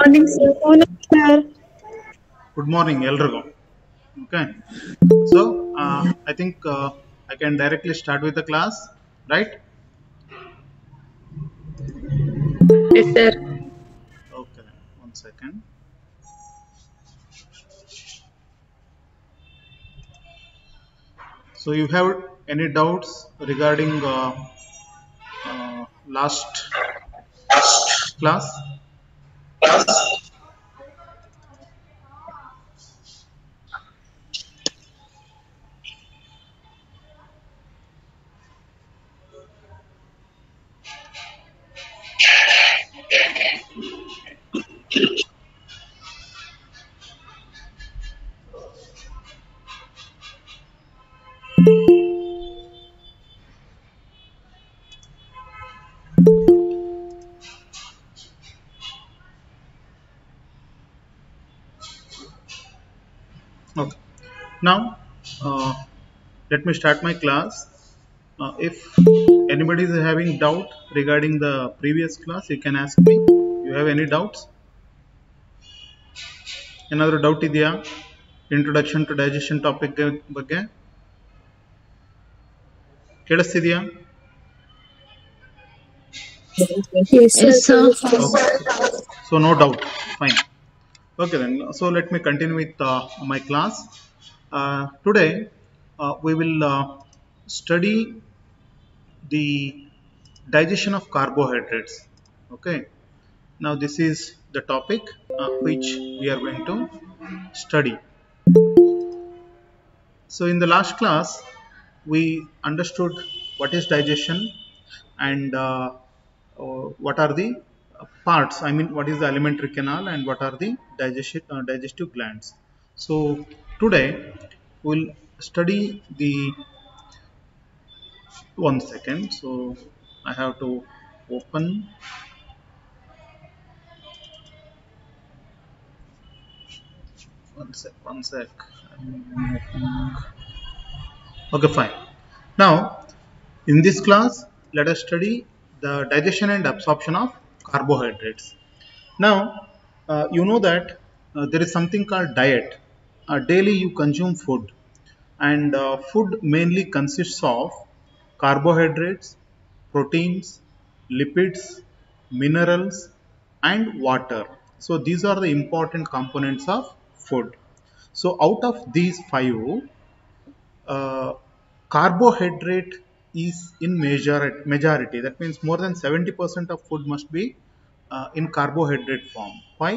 Morning, sir. Morning, sir. Good morning, Elrigo. Okay, so I think I can directly start with the class, right? Yes, sir. Okay, 1 second. So, you have any doubts regarding last class? Okay, now uh, let me start my class. If anybody is having doubt regarding the previous class, you can ask me. You have any doubts? Another doubt ಇದೆಯಾ? Introduction to digestion topic ಬಗ್ಗೆ ಕೇಳಿಸ್ತಿದೆಯಾ? Yes, sir. Yes, sir. Okay. So no doubt. Fine. Okay then. So let me continue with my class. Today we will study the digestion of carbohydrates. Okay. Now this is the topic which we are going to study. So in the last class we understood what is digestion and what are the parts, I mean what is the alimentary canal and what are the digestive glands. So today we'll study the 1 second. So I have to open 1 sec. Okay, fine. Now in this class let us study the digestion and absorption of carbohydrates. Now, you know that there is something called diet. Daily you consume food, and food mainly consists of carbohydrates, proteins, lipids, minerals, and water. So, these are the important components of food. So, out of these five, uh, carbohydrate is in majority. That means more than 70% of food must be in carbohydrate form. Why?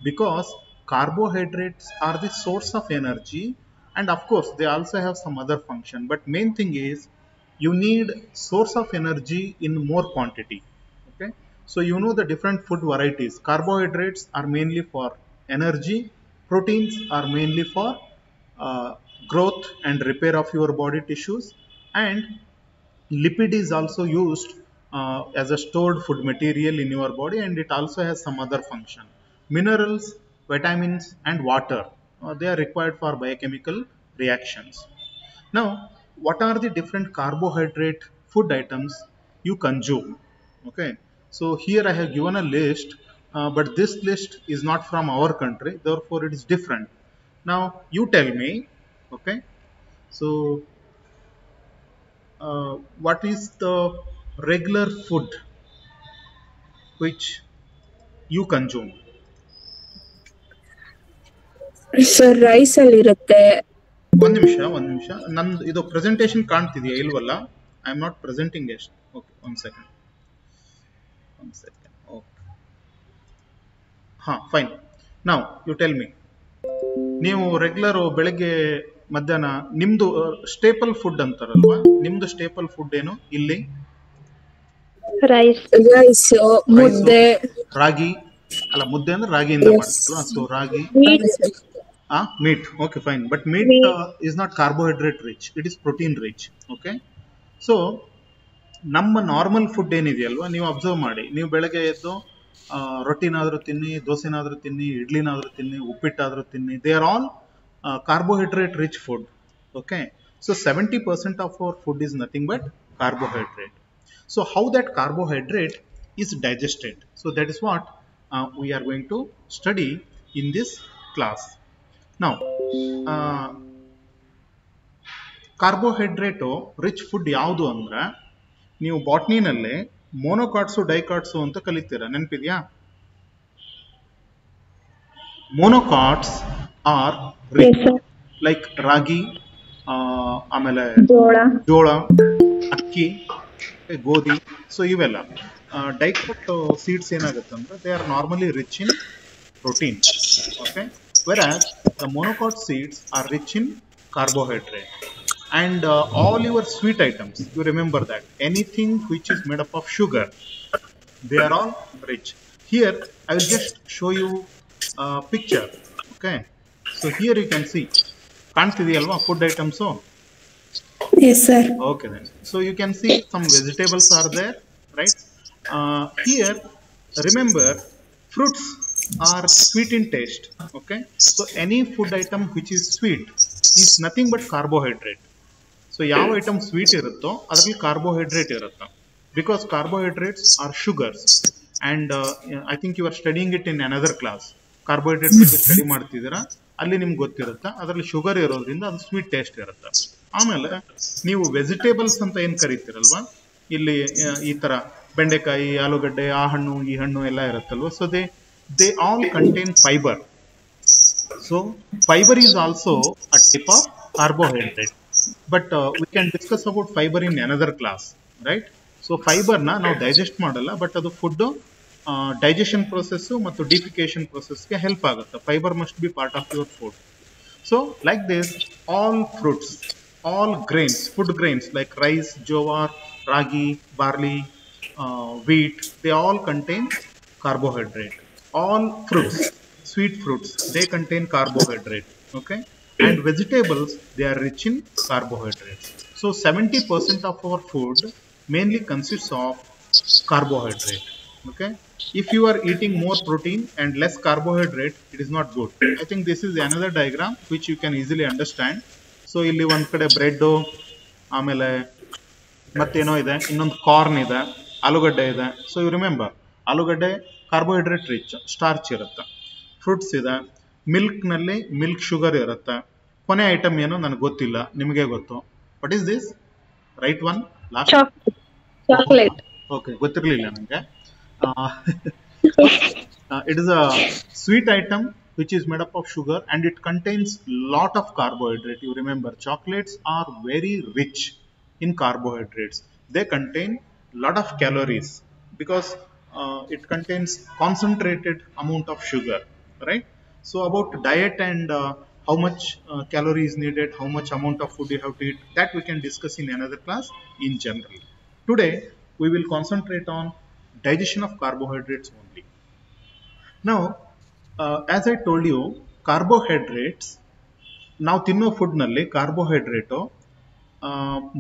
Because carbohydrates are the source of energy, and of course they also have some other function, but main thing is you need source of energy in more quantity. Okay, so you know the different food varieties. Carbohydrates are mainly for energy, proteins are mainly for uh, growth and repair of your body tissues, and lipid is also used as a stored food material in your body, and it also has some other function. Minerals, vitamins, and water, they are required for biochemical reactions. Now, what are the different carbohydrate food items you consume? Okay, so here I have given a list, but this list is not from our country, therefore it is different. Now you tell me. Okay, so what is the regular food which you consume? Sir, rice ಅಲ್ಲಿರುತ್ತೆ. ಒಂದು ನಿಮಿಷ ನಂದು ಇದು presentation ಕಾಣ್ತಿದೆಯಾ ಇಲ್ವಲ್ಲ? I am not presenting ಎಷ್ಟು. Okay, 1 second. Okay, ಹಾ, fine. Now you tell me, ನೀವು regular ಬೆಳಗ್ಗೆ ಮಧ್ಯಾಹ್ನ ನಿಮ್ದು ಸ್ಟೇಪಲ್ ಫುಡ್ ಅಂತಾರಲ್ವಾ, ನಿಮ್ದು ಸ್ಟೇಪಲ್ ಫುಡ್ ಏನು ಇಲ್ಲಿ? Rice, ಮುದ್ದೆ. ರಾಗಿ ಅಲ್ಲ, ಮುದ್ದೆ ಅಂದ್ರೆ ರಾಗಿಯಿಂದ Yes. ಮಾಡ್ತಾರಲ್ವಾ, so ragi. Meat. Meat. Okay, fine. But meat is not carbohydrate rich. It is protein rich. Okay. So, ನಮ್ಮ ನಾರ್ಮಲ್ ಫುಡ್ ಏನಿದೆಯಲ್ವಾ, ನೀವು ಅಬ್ಸರ್ವ್ ಮಾಡಿ. ನೀವು ಬೆಳಗ್ಗೆ ಎದ್ದು ರೊಟ್ಟಿನಾದರೂ ತಿನ್ನಿ, ದೋಸೆನಾದರೂ ತಿನ್ನಿ, ಇಡ್ಲಿನಾದರೂ ತಿನ್ನಿ, ಉಪ್ಪಿಟ್ಟಾದರೂ ತಿನ್ನಿ. They are all carbohydrate rich food. Okay. So 70% of our food is nothing but carbohydrate. So how that carbohydrate is digested? So that is what we are going to study in this class. Now, carbohydrate rich food ಯಾವುದು ಅಂದ್ರೆ ನೀವು ಬಾಟ್ನಿನಲ್ಲಿ ಮೋನೋಕಾಟ್ಸು ಡೈಕಾಟ್ಸು ಅಂತ ಕಲಿತೀರಾ, ನೆನಪಿದ್ಯಾ? ಮೋನೋಕಾಟ್ಸ್ R rich like ರಾಗಿ, ಆಮೇಲೆ ಜೋಳ, ಅಕ್ಕಿ, ಗೋಧಿ, so ಇವೆಲ್ಲ. Dicot seeds ಏನಾಗುತ್ತೆ ಅಂದ್ರೆ they are normally rich in protein, okay, whereas the monocot seeds are rich in carbohydrate. And all your sweet items, you remember that anything which is made up of sugar, they are all rich. Here I will just show you a picture, okay. So here you can see ಕಾಣ್ತಿದೆಯಲ್ವಾ food items. Yes sir. Okay then, so you can see some vegetables are there, right? Here remember, fruits are sweet in taste, okay. So any food item which is sweet is nothing but carbohydrate. So ಯಾವ item sweet ಇರುತ್ತೋ ಅದರಲ್ಲಿ carbohydrate ಇರುತ್ತೆ, because carbohydrates are sugars. And I think you are studying it in another class. Carbohydrate ಬಗ್ಗೆ study ಮಾಡ್ತಿದ್ದೀರಾ, ಅಲ್ಲಿ ನಿಮ್ಗೆ ಗೊತ್ತಿರುತ್ತೆ ಅದರಲ್ಲಿ ಶುಗರ್ ಇರೋದ್ರಿಂದ ಅದು ಸ್ವೀಟ್ ಟೇಸ್ಟ್ ಇರುತ್ತೆ. ಆಮೇಲೆ ನೀವು ವೆಜಿಟೇಬಲ್ಸ್ ಅಂತ ಏನ್ ಕರಿತೀರಲ್ವಾ, ಇಲ್ಲಿ ಈ ತರ ಬೆಂಡೆಕಾಯಿ, ಆಲೂಗಡ್ಡೆ, ಆ ಹಣ್ಣು ಈ ಹಣ್ಣು ಎಲ್ಲ ಇರುತ್ತಲ್ವ, so they all contain fiber. So fiber is also a type of carbohydrate, but we can discuss about fiber in another class, right? So fiber na ನಾವು ಡೈಜೆಸ್ಟ್ ಮಾಡಲ್ಲ, ಬಟ್ ಅದು ಫುಡ್ ಡೈಜೆಷನ್ ಪ್ರೊಸೆಸ್ ಮತ್ತು defecation ಪ್ರೊಸೆಸ್ಗೆ help ಆಗುತ್ತೆ. Fibre must be part of your food. So like this, all fruits, all grains, food grains like rice, jowar, ragi, barley, wheat, they all contain carbohydrate. All fruits, sweet fruits, they contain carbohydrate, okay. And vegetables, they are rich in carbohydrates. So 70% of our food mainly consists of carbohydrate, okay. If you are eating more protein and less carbohydrate, it is not good. I think this is another diagram which you can easily understand. So ಇಲ್ಲಿ ಒಂದು ಕಡೆ bread, ಆಮೇಲೆ ಮತ್ತೇನೋ ಇದೆ, ಇನ್ನೊಂದು corn ಇದೆ, ಆಲೂಗಡ್ಡೆ ಇದೆ. So you remember, ಆಲೂಗಡ್ಡೆ ಕಾರ್ಬೋಹೈಡ್ರೇಟ್ ರಿಚ್, ಸ್ಟಾರ್ಚ್ ಇರುತ್ತೆ. ಫ್ರೂಟ್ಸ್ ಇದೆ, ಮಿಲ್ಕ್ನಲ್ಲಿ ಮಿಲ್ಕ್ ಶುಗರ್ ಇರುತ್ತೆ. ಕೊನೆ ಐಟಮ್ ಏನೋ ನನಗೆ ಗೊತ್ತಿಲ್ಲ, ನಿಮಗೆ ಗೊತ್ತು. What is this? Right one, last chocolate. Okay, ಗೊತ್ತಿರಲಿಲ್ಲ ನನಗೆ. It is a sweet item which is made up of sugar and it contains lot of carbohydrate. You remember, chocolates are very rich in carbohydrates. They contain lot of calories because it contains concentrated amount of sugar, right? So about diet and how much calories needed, how much amount of food you have to eat, that we can discuss in another class in general. Today we will concentrate on digestion of carbohydrates only. Now as I told you, carbohydrates, ನಾವು ತಿನ್ನೋ ಫುಡ್ನಲ್ಲಿ carbohydrate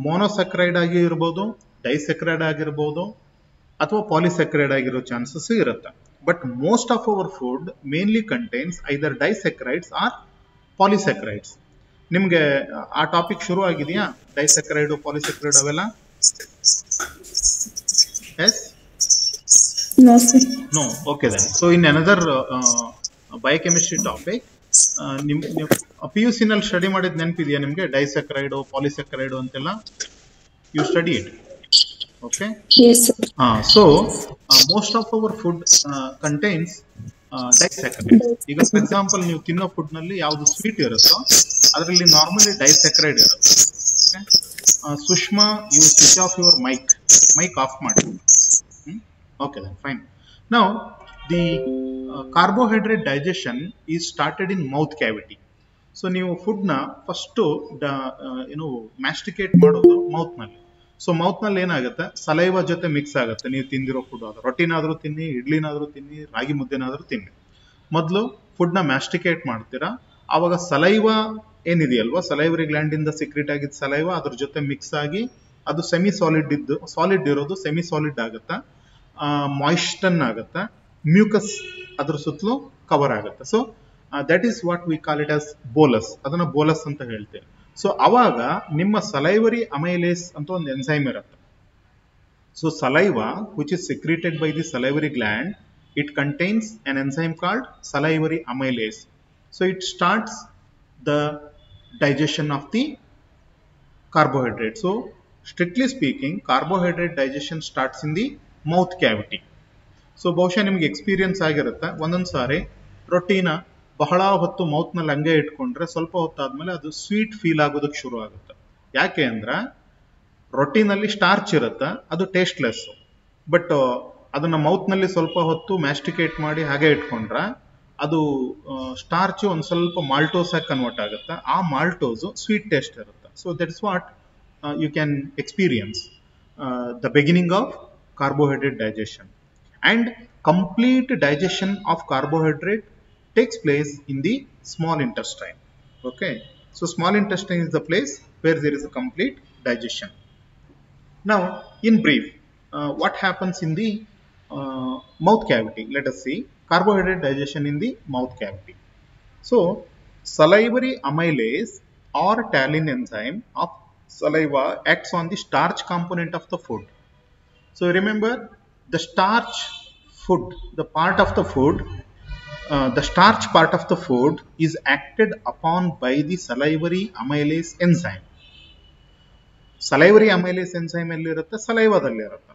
ಮೋನೋಸೆಕ್ರೈಡ್ ಆಗಿ ಇರ್ಬೋದು, ಡೈಸೆಕ್ರೈಡ್ ಆಗಿರ್ಬೋದು, ಅಥವಾ ಪಾಲಿಸೆಕ್ರೈಡ್ ಆಗಿರೋ chances ಇರುತ್ತೆ. But most of our food mainly contains either disaccharides or polysaccharides. ನಿಮಗೆ ಆ ಟಾಪಿಕ್ ಶುರು ಆಗಿದೆಯಾ? ಡೈಸೆಕ್ರೈಡು, ಪಾಲಿಸೆಕ್ರೈಡ್ ಅವೆಲ್ಲ? Yes? No sir. No. Okay then. So in another biochemistry topic, PUC ನಲ್ಲಿ ಸ್ಟಡಿ ಮಾಡಿದ ನೆನಪಿದೆಯಾ ನಿಮಗೆ? ಡೈಸೆಕ್ರೈಡು, ಪಾಲಿಸೆಕ್ರೈಡು ಅಂತೆಲ್ಲ you study it, okay? Yes sir. So most of our food contains disaccharide. ಈಗ for example ನೀವು ತಿನ್ನೋ food ನಲ್ಲಿ ಯಾವ್ದು ಸ್ವೀಟ್ ಇರುತ್ತೋ ಅದರಲ್ಲಿ ನಾರ್ಮಲಿ ಡೈಸೆಕ್ರೈಡ್ ಇರುತ್ತೆ. Sushma, you switch off your mic off ಮಾಡಿ. Okay then, fine. Now the carbohydrate digestion is started in mouth cavity. So ನೀವು ಫುಡ್ ನ ಫಸ್ಟ್ ಮ್ಯಾಸ್ಟಿಕೇಟ್ ಮಾಡೋದು ಮೌತ್ ನಲ್ಲಿ. ಸೊ ಮೌತ್ ನಲ್ಲಿ ಏನಾಗುತ್ತೆ, ಸಲೈವ ಜೊತೆ ಮಿಕ್ಸ್ ಆಗುತ್ತೆ. ನೀವು ತಿಂದಿರೋ ಫುಡ್, ಅದು ರೊಟ್ಟಿನಾದ್ರೂ ತಿನ್ನಿ, ಇಡ್ಲಿನಾದ್ರೂ ತಿನ್ನಿ, ರಾಗಿ ಮುದ್ದೆನಾದ್ರೂ ತಿನ್ನಿ. ಮೊದಲು ಫುಡ್ ನ ಮ್ಯಾಸ್ಟಿಕೇಟ್ ಮಾಡ್ತೀರಾ, ಆವಾಗ ಸಲೈವ ಏನಿದೆಯಲ್ವಾ, ಸಲೈವರಿ ಗ್ಲ್ಯಾಂಡ್ ಇಂದ ಸೀಕ್ರೆಟ್ ಆಗಿದ್ದ ಸಲೈವ ಅದ್ರ ಜೊತೆ ಮಿಕ್ಸ್ ಆಗಿ ಅದು ಸೆಮಿ ಸಾಲಿಡ್ ಇರೋದು ಸೆಮಿ ಸಾಲಿಡ್ ಆಗುತ್ತೆ, ಮಾಯಿಸ್ಟನ್ ಆಗುತ್ತೆ, ಮ್ಯೂಕಸ್ ಅದ್ರ ಸುತ್ತಲೂ ಕವರ್ ಆಗುತ್ತೆ. So that is what we call it as bolus. ಅದನ್ನ ಬೋಲಸ್ ಅಂತ ಹೇಳ್ತೇವೆ. ಸೊ ಅವಾಗ ನಿಮ್ಮ ಸಲೈವರಿ ಅಮೈಲೇಸ್ ಅಂತ ಒಂದು ಎನ್ಸೈಮ್ ಇರುತ್ತೆ. So saliva which is secreted by the salivary gland it contains an enzyme called salivary amylase. So it starts the digestion of the carbohydrate. So strictly speaking, carbohydrate digestion starts in the mouth cavity. So ಬಹುಶಃ ನಿಮ್ಗೆ experience ಆಗಿರುತ್ತೆ, ಒಂದೊಂದು ಸಾರಿ ರೊಟ್ಟಿನ ಬಹಳ ಹೊತ್ತು ಮೌತ್ನಲ್ಲಿ ಹಂಗೆ ಇಟ್ಕೊಂಡ್ರೆ ಸ್ವಲ್ಪ ಹೊತ್ತಾದ್ಮೇಲೆ ಅದು ಸ್ವೀಟ್ ಫೀಲ್ ಆಗೋದಕ್ಕೆ ಶುರು ಆಗುತ್ತೆ. ಯಾಕೆ ಅಂದ್ರೆ ರೊಟ್ಟಿನಲ್ಲಿ ಸ್ಟಾರ್ಚ್ ಇರುತ್ತೆ, ಅದು ಟೇಸ್ಟ್ಲೆಸ್. ಬಟ್ ಅದನ್ನ ಮೌತ್ನಲ್ಲಿ ಸ್ವಲ್ಪ ಹೊತ್ತು ಮ್ಯಾಸ್ಟಿಕೇಟ್ ಮಾಡಿ ಹಾಗೆ ಇಟ್ಕೊಂಡ್ರೆ ಅದು ಸ್ಟಾರ್ಚ್ ಒಂದು ಸ್ವಲ್ಪ ಮಾಲ್ಟೋಸ್ ಆಗಿ ಕನ್ವರ್ಟ್ ಆಗುತ್ತೆ. ಆ ಮಾಲ್ಟೋಸ್ ಸ್ವೀಟ್ ಟೇಸ್ಟ್ ಇರುತ್ತೆ. So that is what you can experience the beginning of carbohydrate digestion. And complete digestion of carbohydrate takes place in the small intestine. Okay, so small intestine is the place where there is a complete digestion. Now in brief, what happens in the mouth cavity? Let us see carbohydrate digestion in the mouth cavity. So salivary amylase or taurine enzyme of saliva acts on the starch component of the food. So remember, the starch food, the part of the food, the starch part of the food is acted upon by the salivary amylase enzyme. Salivary amylase enzyme ಎಲ್ಲಿರುತ್ತೆ? ಸಲೈವಾದಲ್ಲಿರುತ್ತೆ.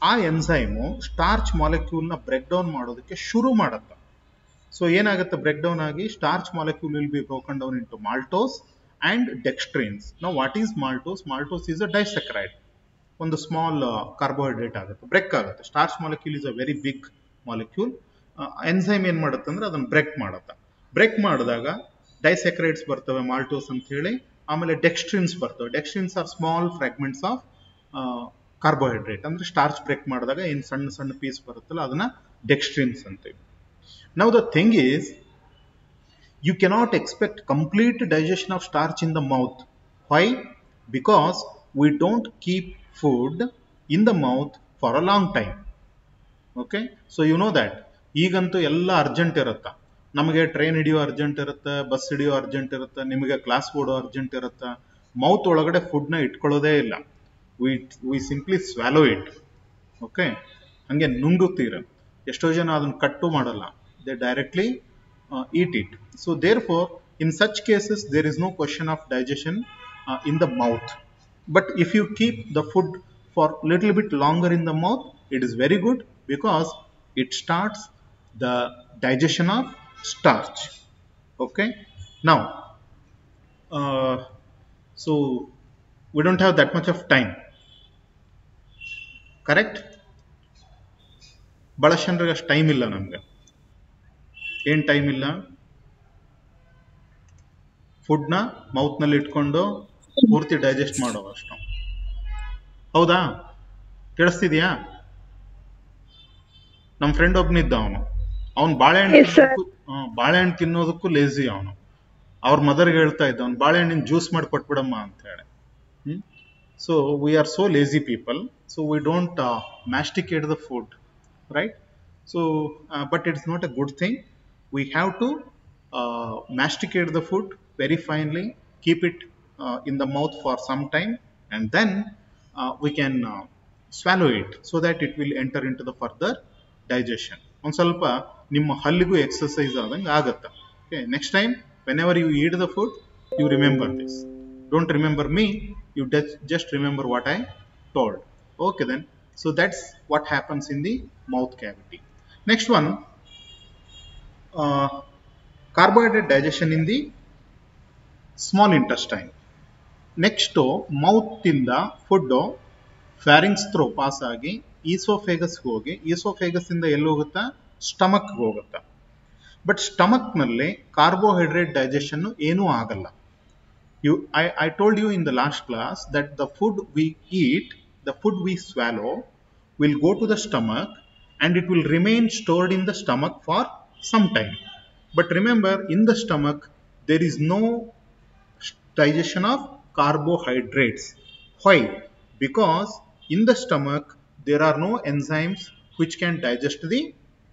ಆ enzyme starch ಮಾಲಿಕ್ಯೂಲ್ನ break down ಮಾಡೋದಕ್ಕೆ ಶುರು ಮಾಡುತ್ತೆ. So ಏನಾಗುತ್ತೆ, break down ಆಗಿ starch molecule will be broken down into maltose and dextrins. Now what is maltose? Maltose is a disaccharide, ಒಂದು ಸ್ಮಾಲ್ ಕಾರ್ಬೋಹೈಡ್ರೇಟ್ ಆಗುತ್ತೆ, ಬ್ರೇಕ್ ಆಗುತ್ತೆ. Starch molecule is a very big molecule. Enzyme ಏನ್ ಮಾಡುತ್ತೆ ಅಂದ್ರೆ ಅದನ್ನ break ಮಾಡುತ್ತೆ. Break ಮಾಡಿದಾಗ ಡೈಸೆಕ್ರೈಡ್ಸ್ ಬರ್ತವೆ, ಮಾಲ್ಟೋಸ್ ಅಂತ ಹೇಳಿ. ಆಮೇಲೆ ಡೆಕ್ಸ್ಟ್ರಿನ್ಸ್ ಬರ್ತವೆ. Dextrins are small fragments of carbohydrate. ಅಂದ್ರೆ ಸ್ಟಾರ್ಚ್ ಬ್ರೇಕ್ ಮಾಡಿದಾಗ ಏನ್ ಸಣ್ಣ ಸಣ್ಣ ಪೀಸ್ ಬರುತ್ತಲ್ಲ ಅದನ್ನ ಡೆಕ್ಸ್ಟ್ರಿನ್ಸ್ ಅಂತೀವಿ. Now the thing is, you cannot expect complete digestion of starch in the mouth. Why? Because we don't keep food in the mouth for a long time. Okay, so you know that ಈಗಂತೂ ಎಲ್ಲ urgent ಇರುತ್ತೆ. ನಮಗೆ train ಹಿಡಿಯೋ urgent ಇರುತ್ತೆ, bus ಹಿಡಿಯೋ urgent ಇರುತ್ತೆ, ನಿಮಗೆ class ಓಡೋ ಅರ್ಜೆಂಟ್ ಇರುತ್ತೆ. ಮೌತ್ ಒಳಗಡೆ ಫುಡ್ನ ಇಟ್ಕೊಳ್ಳೋದೇ ಇಲ್ಲ. We simply swallow it. Okay, ಹಂಗೆ ನುಂಗುತ್ತೀರ. ಎಷ್ಟೋ ಜನ ಅದನ್ನ ಕಟ್ಟು ಮಾಡಲ್ಲ, they directly eat it. So therefore, in such cases, there is no question of digestion in the mouth. But if you keep the food for little bit longer in the mouth, it is very good because it starts the digestion of starch. Okay. Now, so we don't have that much of time. Correct? ಬಳಸಂದ್ರೆ ಅಷ್ಟು time ಇಲ್ಲ ನಮ್ಗೆ. ಏನ್ time ಇಲ್ಲ? ಫುಡ್ನ ಮೌತ್ನಲ್ಲಿ ಇಟ್ಕೊಂಡು ಪೂರ್ತಿ digest ಮಾಡೋ ಅಷ್ಟು. ಹೌದಾ? ಕೇಳಿಸ್ತಿದ್ಯಾ? ನಮ್ಮ ಫ್ರೆಂಡ್ ಒಬ್ನಿದ್ದ, ಅವನು ಬಾಳೆಹಣ್ಣು ತಿನ್ನೋದಕ್ಕೂ ಲೇಜಿ. ಅವನು ಅವ್ರ ಮದರ್ಗೆ ಹೇಳ್ತಾ ಇದ್ದ, ಅವ್ನು ಬಾಳೆಹಣ್ಣಿನ ಜ್ಯೂಸ್ ಮಾಡಿ ಕೊಟ್ಬಿಡಮ್ಮ ಅಂತ ಹೇಳಿ. So we are so lazy people, so we don't masticate the food, right? So but it's not a good thing. We have to masticate the food very finely, keep it in the mouth for some time, and then we can swallow it so that it will enter into the further digestion. ಒಂದು ಸ್ವಲ್ಪ ನಿಮ್ಮ ಹಲ್ಲಿಗೂ exercise ಆದಂಗೆ ಆಗುತ್ತೆ. Okay, next time whenever you eat the food, you remember this. Don't remember me, you just remember what I told. Okay then, so that's what happens in the mouth cavity. Next one, carbohydrate digestion in the small intestine. Next, mouth ಇಂದ food pharynx through pass ಆಗಿ oesophagus ಹೋಗಿ, oesophagus ಇಂದ ಎಲ್ಲಿ ಹೋಗುತ್ತಾ? Stomach ಹೋಗುತ್ತಾ. But stomach ನಲ್ಲಿ carbohydrate digestion ಏನೂ ಆಗಲ್ಲ. I told you in the last class that the food we eat, the food we swallow will go to the stomach and it will remain stored in the stomach for some time. But remember, in the stomach there is no digestion of carbohydrates. Why? Because in the stomach there are no enzymes which can digest the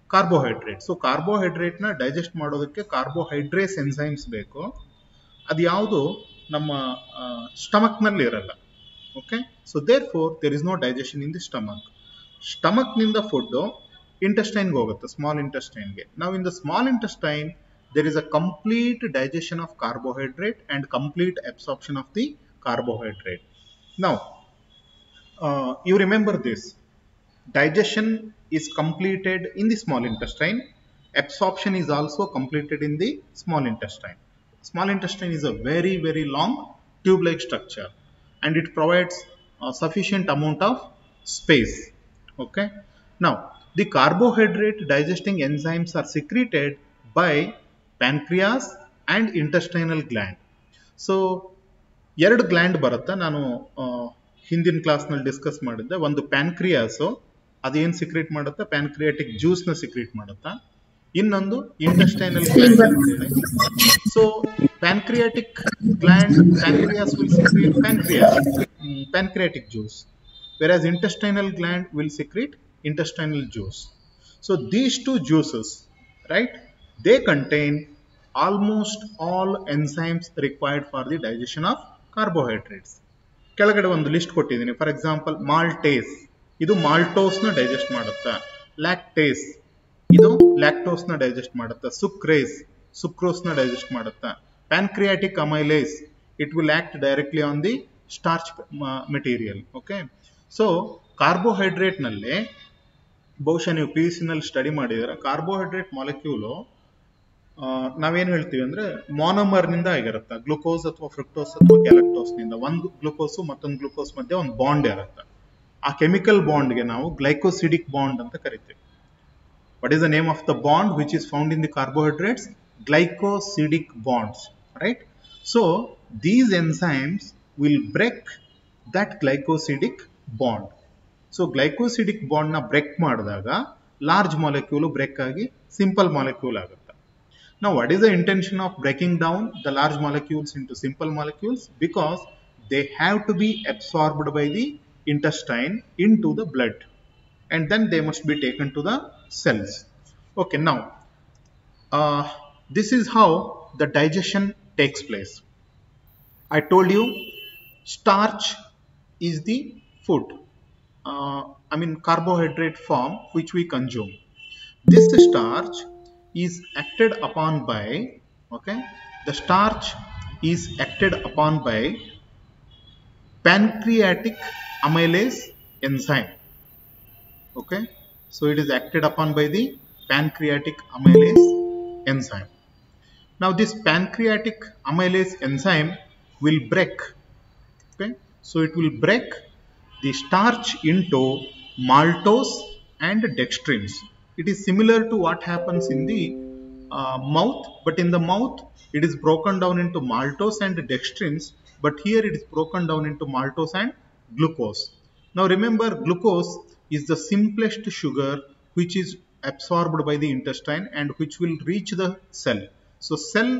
carbohydrates. So carbohydrate na digest ಮಾಡೋದಕ್ಕೆ carbohydrates enzymes ಬೇಕು. ಅದು ಯಾವುದು ನಮ್ಮ stomach ನಲ್ಲಿ ಇರಲ್ಲ. Okay, so there for there is no digestion in the stomach. Stomach ನಿಂದ food intestine ಹೋಗುತ್ತೆ, small intestine ಗೆ. Now in the small intestine there is a complete digestion of carbohydrate and complete absorption of the carbohydrate. Now you remember this, digestion is completed in the small intestine, absorption is also completed in the small intestine. Small intestine is a very very long tube like structure and it provides a sufficient amount of space. Okay, now the carbohydrate digesting enzymes are secreted by pancreas and intestinal gland. So ಎರಡು gland ಬರುತ್ತೆ, ನಾನು ಹಿಂದಿನ ಕ್ಲಾಸ್ನಲ್ಲಿ discuss ಮಾಡಿದ್ದೆ. ಒಂದು pancreas ಅದೇನು secrete ಮಾಡುತ್ತೆ, pancreatic ಜ್ಯೂಸ್ನ secrete ಮಾಡುತ್ತಾ, ಇನ್ನೊಂದು ಇಂಟೆಸ್ಟೈನಲ್ ಗ್ಲ್ಯಾಂಡ್ ಅಂತೇಳಿ. So pancreatic gland, pancreas will secrete pancreatic juice, whereas intestinal gland will secrete intestinal juice. So these two juices, right, they contain almost all enzymes required for the digestion of carbohydrates. ಕೆಳಗಡೆ ಒಂದು list ಕೊಟ್ಟಿದ್ದೀನಿ. For example ಮಾಲ್ಟೇಸ್, ಇದು ಮಾಲ್ಟೋಸ್ನ digest ಮಾಡುತ್ತೆ. Lactase, ಇದು ಲ್ಯಾಕ್ಟೋಸ್ನ digest ಮಾಡುತ್ತೆ. ಸುಕ್ರೇಸ್, ಸುಕ್ರೋಸ್ನ digest ಮಾಡುತ್ತೆ. Pancreatic amylase, it will act directly on the starch material. Okay, so carbohydrate ನಲ್ಲಿ ಬಹುಶಃ ನೀವು ಪಿ ಯು ಸಿ ನಲ್ಲಿ ಸ್ಟಡಿ ಮಾಡಿದರೆ, ಕಾರ್ಬೋಹೈಡ್ರೇಟ್ ಮಾಲಿಕ್ಯೂಲು ನಾವೇನು ಹೇಳ್ತೀವಿ ಅಂದ್ರೆ ಮಾನೋಮರ್ ನಿಂದ ಆಗಿರುತ್ತೆ. ಗ್ಲುಕೋಸ್ ಅಥವಾ ಫ್ರಕ್ಟೋಸ್ ಅಥವಾ ಗ್ಯಾಲಕ್ಟೋಸ್ ನಿಂದ ಒಂದು ಗ್ಲುಕೋಸು ಮತ್ತೊಂದು ಗ್ಲುಕೋಸ್ ಮಧ್ಯೆ ಒಂದು ಬಾಂಡ್ ಇರುತ್ತೆ. ಆ ಕೆಮಿಕಲ್ ಬಾಂಡ್ಗೆ ನಾವು ಗ್ಲೈಕೋಸಿಡಿಕ್ ಬಾಂಡ್ ಅಂತ ಕರಿತೀವಿ. What is the name of the bond which is found in the carbohydrates? Glycosidic bonds, right? So these enzymes will break that glycosidic bond. So glycosidic bond ನ break ಮಾಡಿದಾಗ large molecule break ಆಗಿ simple molecule ಆಗುತ್ತೆ. Now what is the intention of breaking down the large molecules into simple molecules? Because they have to be absorbed by the intestine into the blood and then they must be taken to the cells. Okay, now this is how the digestion takes place. I told you starch is the food, carbohydrate form which we consume. This starch is acted upon by, okay, the starch is acted upon by pancreatic amylase enzyme. Okay, so it is acted upon by the pancreatic amylase enzyme. Now this pancreatic amylase enzyme will break, okay, so it will break the starch into maltose and dextrins. It is similar to what happens in the mouth, but in the mouth it is broken down into maltose and dextrins, but here it is broken down into maltose and glucose. Now remember, glucose is the simplest sugar which is absorbed by the intestine and which will reach the cell. So cell,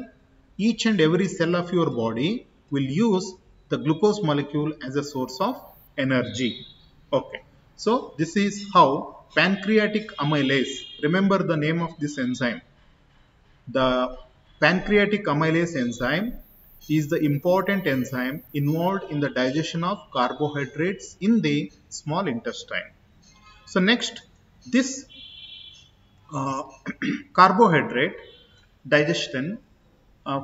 each and every cell of your body will use the glucose molecule as a source of energy. Okay, so this is how pancreatic amylase, remember the name of this enzyme. The pancreatic amylase enzyme is the important enzyme involved in the digestion of carbohydrates in the small intestine. So next, this carbohydrate digestion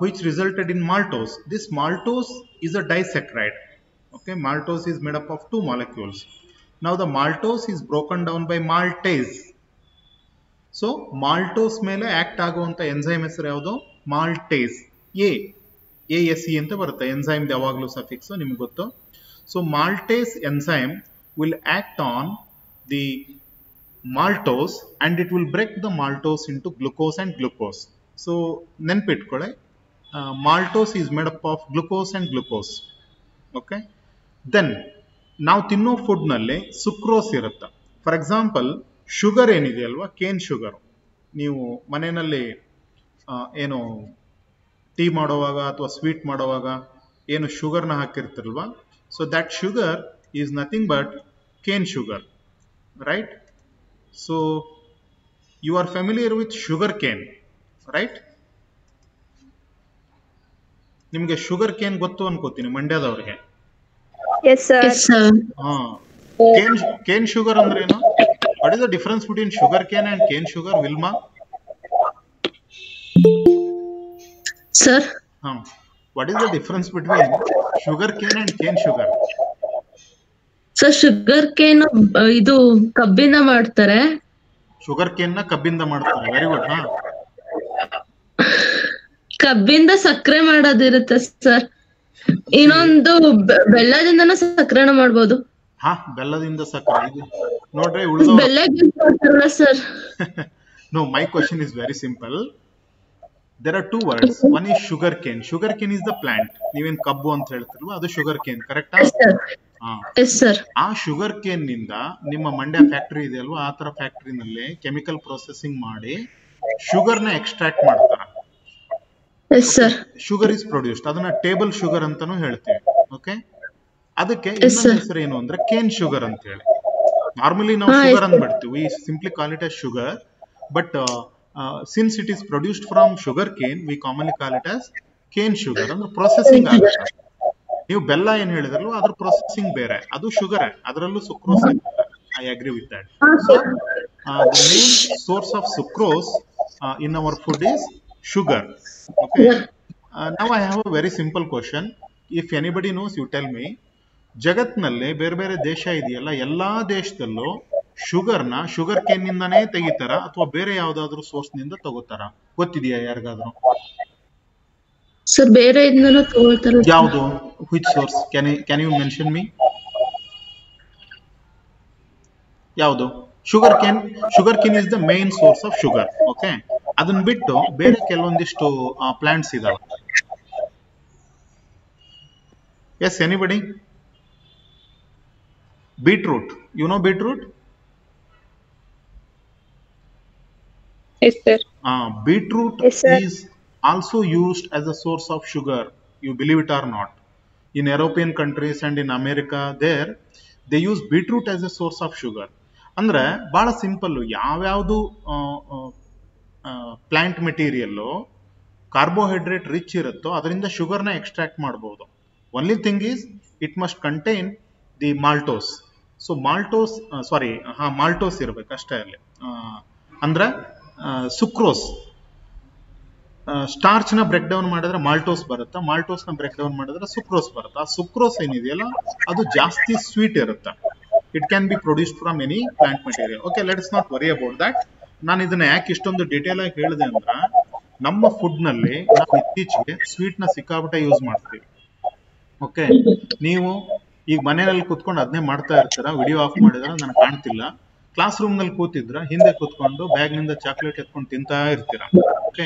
which resulted in maltose. This maltose is a disaccharide. Okay, maltose is made up of two molecules. Now the maltose is broken down by maltase. So maltose ಮೇಲೆ act ಆಗುವಂತ enzyme ಹೆಸರು ಯಾವುದು? ಮಾಲ್ಟೇಸ್. ASE ಅಂತ ಬರುತ್ತೆ enzyme, ಯಾವಾಗಲೂ ಸಫಿಕ್ಸ್ ನಿಮ್ಗೆ ಗೊತ್ತು. So maltase enzyme will act on the maltose and it will break the maltose into glucose and glucose. So ನೆನ್ಪಿಟ್ಕೊಳ್ಳಿ, maltose is made up of glucose and glucose. Okay, then ನಾವು ತಿನ್ನೋ food ನಲ್ಲಿ sucrose ಇರುತ್ತೆ. For example sugar ಏನಿದೆಯಲ್ವಾ, cane sugar, ನೀವು ಮನೆಯಲ್ಲಿ ಏನು tea ಮಾಡುವಾಗ ಅಥವಾ ಸ್ವೀಟ್ ಮಾಡುವಾಗ ಏನು ಶುಗರ್ನ ಹಾಕಿರ್ತಿರಲ್ವಾ, so that sugar is nothing but cane sugar, right? So you are familiar with sugar cane, right? ನಿಮ್ಗೆ ಶುಗರ್ ಕೇನ್ ಗೊತ್ತು ಅನ್ಕೋತೀನಿ ಮಂಡ್ಯದವ್ರಿಗೆ. ಕೇನ್ ಶುಗರ್ ಅಂದ್ರೆ ಏನು? What is the difference between sugarcane and cane sugar, Vilma? Sir, What is the difference between sugarcane and cane sugar? sir, sugar cane ಇದು ಕಬ್ಬಿಂದ ಮಾಡ್ತಾರೆ. Sugarcane ನ ಕಬ್ಬಿಂದ ಮಾಡ್ತಾರೆ. Very good. ಕಬ್ಬಿಂದ ಸಕ್ಕರೆ ಮಾಡೋದಿರುತ್ತೆ ಸರ್. ಇನ್ನೊಂದು ಬೆಲ್ಲದಿಂದನೂ ಸಕ್ಕರೆನ ಮಾಡ್ಬೋದು. ಬೆಲ್ಲದಿಂದ ಸಕ್ಕರೆ ಇದು ನೋಡ್ರಿ ಉಳಿದವರು. ಬೆಲ್ಲ sir. No, my question is very simple. There are two words. One is sugarcane. Sugarcane is the plant. ನೀವೇನ್ ಕಬ್ಬು ಅಂತ ಹೇಳ್ತಿಲ್ವಾ, ಅದು sugarcane, ಕರೆಕ್ಟಾ? ಆ sugarcane ನಿಂದ ನಿಮ್ಮ ಮಂಡ್ಯ ಫ್ಯಾಕ್ಟರಿ ಇದೆ ಅಲ್ವಾ, ಆ ತರ ಫ್ಯಾಕ್ಟರಿನಲ್ಲಿ ಕೆಮಿಕಲ್ ಪ್ರೊಸೆಸಿಂಗ್ ಮಾಡಿ ಶುಗರ್ ನ ಎಕ್ಸ್ಟ್ರಾಕ್ಟ್ ಮಾಡ್ತಾರೆ. Sugar is produced. ಅದನ್ನ ಟೇಬಲ್ ಶುಗರ್ ಅಂತಾನು ಹೇಳ್ತೀವಿ. ಓಕೆ, ಅದಕ್ಕೆ ಇನ್ನೊಂದು ಹೆಸರು ಏನು ಅಂದ್ರೆ ಕೇನ್ ಶುಗರ್ ಅಂತ ಹೇಳಿ. ನಾರ್ಮಲಿ ನಾವು ಶುಗರ್ ಅಂದ್ಬಿಡ್ತೀವಿ, we simply call it as sugar, but since it is produced from sugar cane, we commonly call it as cane sugar. ಅಂದ್ರೆ ಪ್ರೊಸೆಸಿಂಗ್ ಆಗುತ್ತೆ. ನೀವು ಬೆಲ್ಲ ಏನ್ ಹೇಳಿದ್ರಲ್ವ, ಅದ್ರ ಪ್ರೊಸೆಸಿಂಗ್ ಬೇರೆ, ಅದು ಶುಗರ್, ಅದರಲ್ಲೂ sucrose. I agree with that. So the main source of sucrose in our food is sugar. Okay. Now I have a very simple question. If anybody knows, you tell me. ಜಗತ್ನಲ್ಲಿ ಬೇರೆ ಬೇರೆ ದೇಶ ಇದೆಯಲ್ಲ, ಎಲ್ಲಾ ದೇಶದಲ್ಲೂ ಶುಗರ್ನ sugar cane ನಿಂದಾನೇ ತೆಗಿತಾರ ಅಥವಾ ಬೇರೆ ಯಾವ್ದಾದ್ರು ಸೋರ್ಸ್ ನಿಂದ ತಗೋತಾರ? ಗೊತ್ತಿದೆಯಾ ಯಾರಿಗಾದ್ರು? ಸರ್, ಬೇರೆ ಇಂದನೂ ತಗೊಳ್ತಾರೆ. ಯಾವುದು? which source? can you mention me? ಯಾವುದು? Sugar cane is the main source of sugar. Okay, ಅದನ್ನ ಬಿಟ್ಟು ಬೇರೆ ಕೆಲವೊಂದಿಷ್ಟು ಪ್ಲಾಂಟ್ಸ್ ಇದಾವೆ. Yes, anybody? Beetroot. You know beetroot? Yes, sir. Beetroot is also used as a source of sugar. You believe it or not? In European countries and in America, there they use beetroot as a source of sugar. ಅಂದ್ರೆ ಬಹಳ simple. ಯಾವ್ಯಾವುದು plant material carbohydrate rich ಇರುತ್ತೋ ಅದರಿಂದ ಶುಗರ್ನ extract ಮಾಡಬಹುದು. Only thing is it must contain the maltose. So maltose ಇರ್ಬೇಕು ಅಷ್ಟೇ ಅಲ್ಲಿ. ಅಂದ್ರೆ ಸುಕ್ರೋಸ್, ಸ್ಟಾರ್ಚ್ ನ ಬ್ರೇಕ್ ಡೌನ್ ಮಾಡಿದ್ರೆ ಮಾಲ್ಟೋಸ್ ಬರುತ್ತೆ, ಮಾಲ್ಟೋಸ್ ನ ಬ್ರೇಕ್ ಡೌನ್ ಮಾಡಿದ್ರೆ ಸುಕ್ರೋಸ್ ಬರುತ್ತೆ. ಆ ಸುಕ್ರೋಸ್ ಏನಿದೆಯಲ್ಲ ಅದು ಜಾಸ್ತಿ ಸ್ವೀಟ್ ಇರುತ್ತೆ. It can be produced from any plant material. Okay, let's not worry about that. ನಾನು ಇದನ್ನ ಯಾಕೆ ಇಷ್ಟೊಂದು ಡೀಟೇಲ್ ಆಗಿ ಹೇಳಿದೆ ಅಂದ್ರೆ, ನಮ್ಮ ಫುಡ್ ನಲ್ಲಿ ನಾವು ಇತ್ತೀಚೆಗೆ ಸ್ವೀಟ್ ನ ಸಿಕ್ಕಾಪಟ್ಟೆ ಯೂಸ್ ಮಾಡ್ತೀವಿ. ಓಕೆ, ನೀವು ಈಗ ಮನೆಯಲ್ಲಿ ಕೂತ್ಕೊಂಡು ಅದನ್ನೇ ಮಾಡ್ತಾ ಇರ್ತೀರಾ, ವಿಡಿಯೋ ಆಫ್ ಮಾಡಿದ್ರೆ ನನಗೆ ಕಾಣ್ತಿಲ್ಲ. ಕ್ಲಾಸ್ ರೂಮ್ ನಲ್ಲಿ ಕೂತಿದ್ರ ಹಿಂದೆ ಕೂತ್ಕೊಂಡು ಬ್ಯಾಗ್ ನಿಂದ ಚಾಕ್ಲೇಟ್ ಎತ್ಕೊಂಡು ತಿಂತಾ ಇರ್ತೀರಾ. Okay,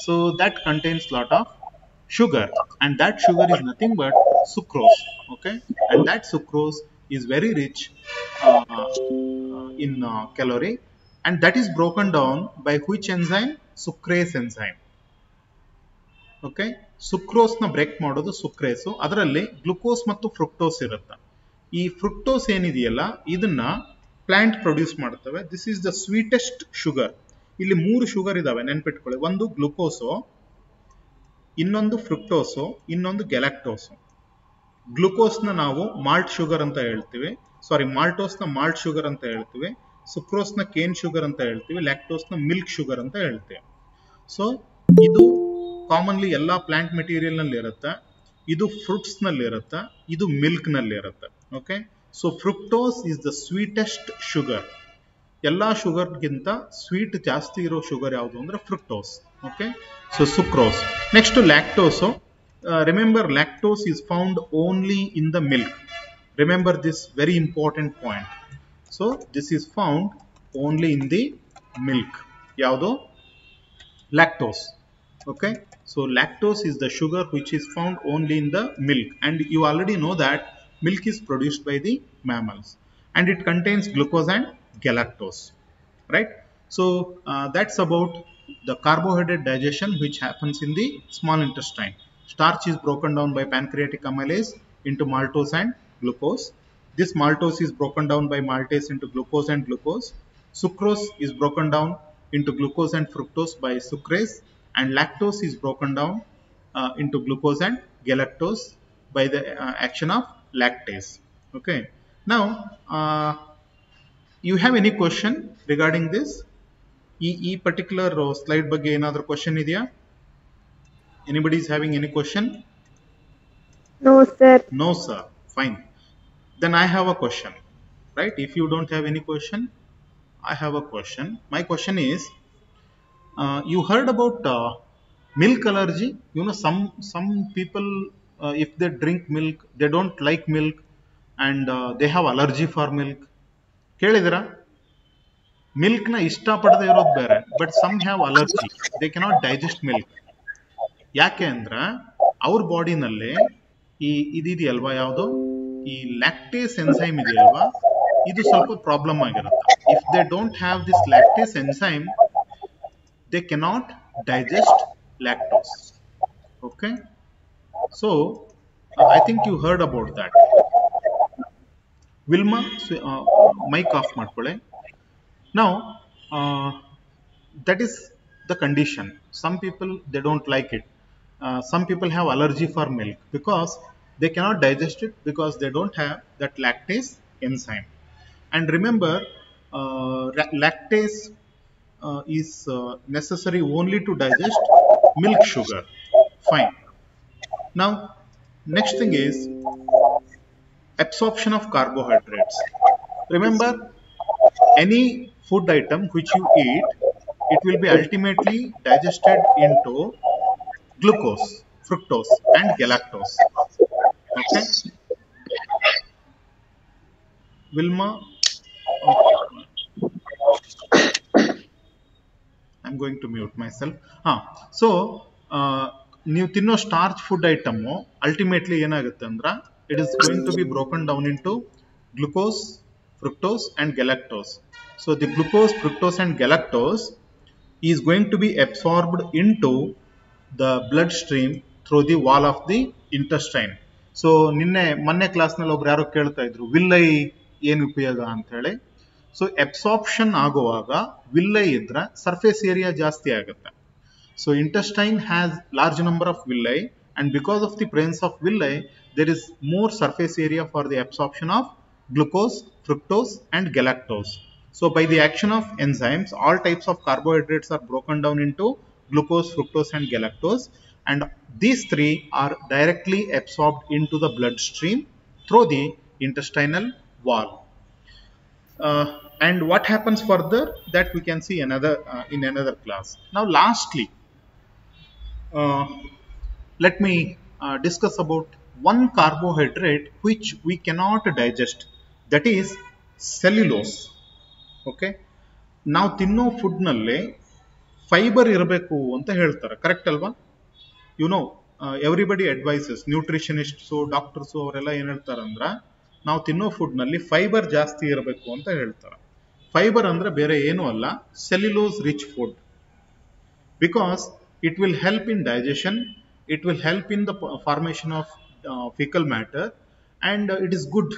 so that contains lot of sugar, and that sugar is nothing but sucrose. Okay, and that sucrose is very rich in calorie, and that is broken down by which enzyme? Sucrase enzyme. Okay, sucrose ನ break ಮಾಡೋದು ಸುಕ್ರೇಸ್. ಅದರಲ್ಲಿ glucose ಮತ್ತು fructose ಇರುತ್ತೆ. ಈ fructose ಏನಿದೆಯಲ್ಲ ಇದನ್ನ plant produce ಮಾಡ್ತವೆ. This is the sweetest sugar. ಇಲ್ಲಿ 3 ಶುಗರ್ ಇದಾವೆ, ನೆನ್ಪಿಟ್ಕೊಳ್ಳಿ. ಒಂದು ಗ್ಲುಕೋಸು, ಇನ್ನೊಂದು ಫ್ರುಕ್ಟೋಸು, ಇನ್ನೊಂದು ಗ್ಯಾಲಕ್ಟೋಸು. ಗ್ಲುಕೋಸ್ ನ ನಾವು ಮಾಲ್ಟ್ ಶುಗರ್ ಅಂತ ಹೇಳ್ತೀವಿ, ಮಾಲ್ಟೋಸ್ ನ ಮಾಲ್ಟ್ ಶುಗರ್ ಅಂತ ಹೇಳ್ತೀವಿ, ಸುಕ್ರೋಸ್ ನ ಕೇನ್ ಶುಗರ್ ಅಂತ ಹೇಳ್ತೀವಿ, ಲ್ಯಾಕ್ಟೋಸ್ ನ ಮಿಲ್ಕ್ ಶುಗರ್ ಅಂತ ಹೇಳ್ತೀವಿ. ಸೊ ಇದು ಕಾಮನ್ಲಿ ಎಲ್ಲಾ ಪ್ಲಾಂಟ್ ಮೆಟೀರಿಯಲ್ ನಲ್ಲಿ ಇರುತ್ತೆ. ಇದು ಫ್ರೂಟ್ಸ್ ನಲ್ಲಿ ಇರುತ್ತೆ, ಇದು ಮಿಲ್ಕ್ ನಲ್ಲಿ ಇರುತ್ತೆ. Okay, so fructose is the sweetest sugar. ಎಲ್ಲಾ ಶುಗರ್ ಗಿಂತ ಸ್ವೀಟ್ ಜಾಸ್ತಿ ಇರೋ ಶುಗರ್ ಯಾವುದು ಅಂದ್ರೆ fructose. Okay, so sucrose. Next lactose. Remember, lactose is found only in the milk. Remember this very important point. So this is found only in the milk. ಯಾವುದು? Lactose. Okay, so lactose is the sugar which is found only in the milk, and you already know that milk is produced by the mammals, and it contains glucose and galactose, right? So that's about the carbohydrate digestion which happens in the small intestine. Starch is broken down by pancreatic amylase into maltose and glucose. This maltose is broken down by maltase into glucose and glucose. Sucrose is broken down into glucose and fructose by sucrase, and lactose is broken down into glucose and galactose by the action of lactase. Okay, now You have any question regarding this? ಈ particular slide ಬಗ್ಗೆ ಏನಾದರೂ question ಇದೆಯಾ? Anybody is having any question? No, sir. No, sir. Fine. Then I have a question, right? If you don't have any question, I have a question. My question is, you heard about milk allergy? You know, some people, if they drink milk, they don't like milk, and they have allergy for milk. ಕೇಳಿದಿರಾ? Milk ನ ಇಷ್ಟಪಡದೆ ಇರೋದು ಬೇರೆ, but some have allergy, they cannot digest milk. ಯಾಕೆ ಅಂದ್ರ ಅವ್ರ ಬಾಡಿನಲ್ಲಿ ಇದೆಯಲ್ವಾ, ಯಾವುದು ಈ ಲ್ಯಾಕ್ಟೇಸ್ ಎನ್ಸೈಮ್ ಇದೆಯಲ್ವಾ, ಇದು ಸ್ವಲ್ಪ ಪ್ರಾಬ್ಲಮ್ ಆಗಿರುತ್ತೆ. If they don't have this lactase enzyme, they cannot digest lactose. Okay, so I think you heard about that. Wilma, mic off ಮಾಡ್ಕೊಳ್ಳಿ. Now, that is the condition. Some people, they don't like it. Some people have allergy for milk because they cannot digest it because they don't have that lactase enzyme. And remember, lactase is necessary only to digest milk sugar. Fine. Now, next thing is absorption of carbohydrates. Remember, any food item which you eat, it will be ultimately digested into glucose, fructose and galactose. Okay, Vilma, I'm going to mute myself. So ನೀವು ತಿನ್ನೋ starch food item ultimately ಏನಾಗುತ್ತೆ ಅಂದ್ರೆ, it is going to be broken down into glucose, fructose and galactose. So the glucose, fructose and galactose is going to be absorbed into the bloodstream through the wall of the intestine. So ಮೊನ್ನೆ ಕ್ಲಾಸ್ನಲ್ಲಿ ಒಬ್ರು ಯಾರೋ ಕೇಳ್ತಾ ಇದ್ರು, villi ಏನು ಉಪಯೋಗ ಅಂತ ಹೇಳಿ. ಸೊ ಅಬ್ಸಾರ್ಪ್ಷನ್ ಆಗುವಾಗ ವಿಲ್ಲೈ ಇದ್ರೆ ಸರ್ಫೇಸ್ ಏರಿಯಾ ಜಾಸ್ತಿ ಆಗುತ್ತೆ. So intestine has large number of villi, and because of the presence of villi, there is more surface area for the absorption of glucose, fructose and galactose. So by the action of enzymes, all types of carbohydrates are broken down into glucose, fructose and galactose, and these three are directly absorbed into the bloodstream through the intestinal wall. And what happens further, that we can see in another class. Now lastly, let me discuss about one carbohydrate which we cannot digest, that is cellulose. Okay, ನಾವು ತಿನ್ನೋ ಫುಡ್ನಲ್ಲಿ fibre ಇರಬೇಕು ಅಂತ ಹೇಳ್ತಾರೆ, correct ಅಲ್ವಾ? You know, everybody advises, nutritionists, doctors ಅವರೆಲ್ಲ ಏನು ಹೇಳ್ತಾರಂದ್ರೆ, ನಾವು ತಿನ್ನೋ ಫುಡ್ನಲ್ಲಿ ಫೈಬರ್ ಜಾಸ್ತಿ ಇರಬೇಕು ಅಂತ ಹೇಳ್ತಾರೆ. ಫೈಬರ್ ಅಂದರೆ ಬೇರೆ ಏನೂ ಅಲ್ಲ, cellulose rich food. Because it will help in digestion, it will help in the formation of fickle matter, and it is good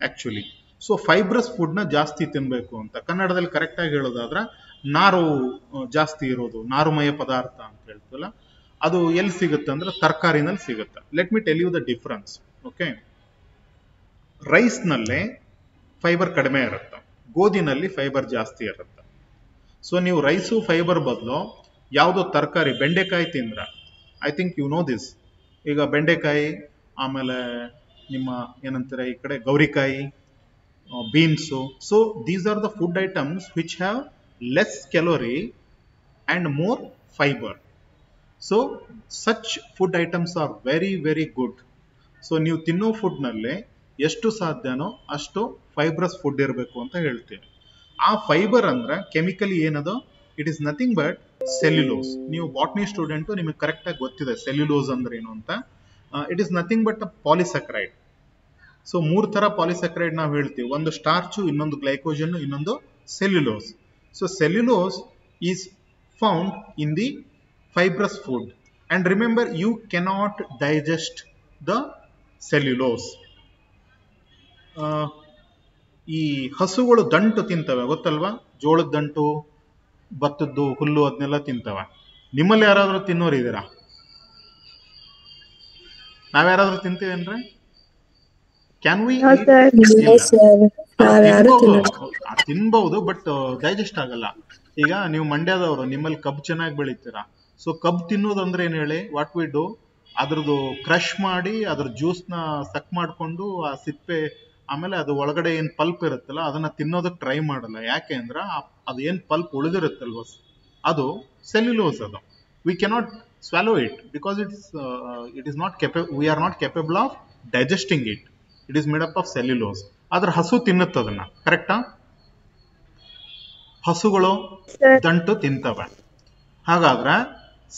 actually. So fibrous ಫುಡ್ನ ಜಾಸ್ತಿ ತಿನ್ನಬೇಕು ಅಂತ. ಕನ್ನಡದಲ್ಲಿ ಕರೆಕ್ಟಾಗಿ ಹೇಳೋದಾದ್ರೆ, ನಾರು ಜಾಸ್ತಿ ಇರೋದು, ನಾರುಮಯ ಪದಾರ್ಥ ಅಂತ ಹೇಳ್ತೀವಲ್ಲ, ಅದು ಎಲ್ಲಿ ಸಿಗುತ್ತೆ ಅಂದ್ರೆ ತರಕಾರಿನಲ್ಲಿ ಸಿಗುತ್ತೆ. Let me tell you the difference. Okay, ರೈಸ್ನಲ್ಲೇ ಫೈಬರ್ ಕಡಿಮೆ ಇರುತ್ತೆ, ಗೋಧಿನಲ್ಲಿ ಫೈಬರ್ ಜಾಸ್ತಿ ಇರುತ್ತೆ. ಸೊ ನೀವು ರೈಸು ಫೈಬರ್ ಬದಲು ಯಾವುದೋ ತರಕಾರಿ, ಬೆಂಡೆಕಾಯಿ ತಿಂದ್ರೆ, I think you know this, ಈಗ ಬೆಂಡೆಕಾಯಿ, ಆಮೇಲೆ ನಿಮ್ಮ ಏನಂತಾರೆ ಈ ಕಡೆ ಗೌರಿಕಾಯಿ, beans. So these are the food items which have less calorie and more fiber. So such food items are very very good. So ನೀವು ತಿನ್ನೋ ಫುಡ್ ನಲ್ಲಿ ಎಷ್ಟು ಸಾಧ್ಯನೋ ಅಷ್ಟು ಫೈಬ್ರಸ್ ಫುಡ್ ಇರಬೇಕು ಅಂತ ಹೇಳ್ತೀವಿ. ಆ ಫೈಬರ್ ಅಂದ್ರೆ ಕೆಮಿಕಲಿ ಏನದು, it is nothing but cellulose. ನೀವು ಬಾಟ್ನಿ ಸ್ಟೂಡೆಂಟು, ನಿಮಗೆ ಕರೆಕ್ಟ್ ಆಗಿ ಗೊತ್ತಿದೆ ಸೆಲ್ಯುಲೋಸ್ ಅಂದ್ರೆ ಏನು ಅಂತ. It is nothing but a polysaccharide. So 3 ತರ ಪಾಲಿಸೆಕ್ರೈಡ್ ನಾವು ಹೇಳ್ತೀವಿ, ಒಂದು ಸ್ಟಾರ್ಚು, ಇನ್ನೊಂದು ಗ್ಲೈಕೋಜನ್, ಇನ್ನೊಂದು cellulose. So cellulose is found in the fibrous food, and remember, you cannot digest the cellulose. ಈ ಹಸುಗಳು ದಂಟು ತಿಂತವೆ ಗೊತ್ತಲ್ವಾ, ಜೋಳದ ದಂಟು, ಭತ್ತದ್ದು ಹುಲ್ಲು, ಅದನ್ನೆಲ್ಲ ತಿಂತವೆ. ನಿಮ್ಮಲ್ಲಿ ಯಾರಾದ್ರೂ ತಿನ್ನೋರು ಇದ್ದೀರಾ? ನಾವ್ಯಾರಾದ್ರೂ ತಿಂತೀವೇನ್ರಿ? Can we No, eat? sir. ಇಲ್ಲ. Yes, sir. ತಿನ್ಬಹುದು ಬಟ್ ಡೈಜೆಸ್ಟ್ ಆಗಲ್ಲ. ಈಗ ನೀವು ಮಂಡ್ಯದವರು, ನಿಮ್ಮಲ್ಲಿ ಕಬ್ಬು ಚೆನ್ನಾಗಿ ಬೆಳಿತೀರಾ. ಸೊ ಕಬ್ಬು ತಿನ್ನೋದಂದ್ರೆ ಏನ್ ಹೇಳಿ, ವಾಟ್ ವಿ ಡೂ, ಅದ್ರದ್ದು ಕ್ರಶ್ ಮಾಡಿ ಅದ್ರ ಜ್ಯೂಸ್ನ ಸಕ್ ಮಾಡ್ಕೊಂಡು ಆ ಸಿಪ್ಪೆ, ಆಮೇಲೆ ಅದು ಒಳಗಡೆ ಏನ್ ಪಲ್ಪ್ ಇರುತ್ತಲ್ಲ ಅದನ್ನ ತಿನ್ನೋದಕ್ಕೆ ಟ್ರೈ ಮಾಡಲ್ಲ. ಯಾಕೆ ಅಂದ್ರೆ ಅದು ಏನ್ ಪಲ್ಪ್ ಉಳಿದಿರುತ್ತಲ್ವ, ಅದು ಸೆಲ್ಯುಲೋಸ್. ಅದು we cannot swallow it because it is not capable, we are not capable of digesting it. It is made up of cellulose. ಆದ್ರೆ ಹಸು ತಿನ್ನುತ್ತೆ ಅದನ್ನ, ಕರೆಕ್ಟಾ? ಹಸುಗಳು ದಂಟು ತಿಂತವೆ. ಹಾಗಾದ್ರೆ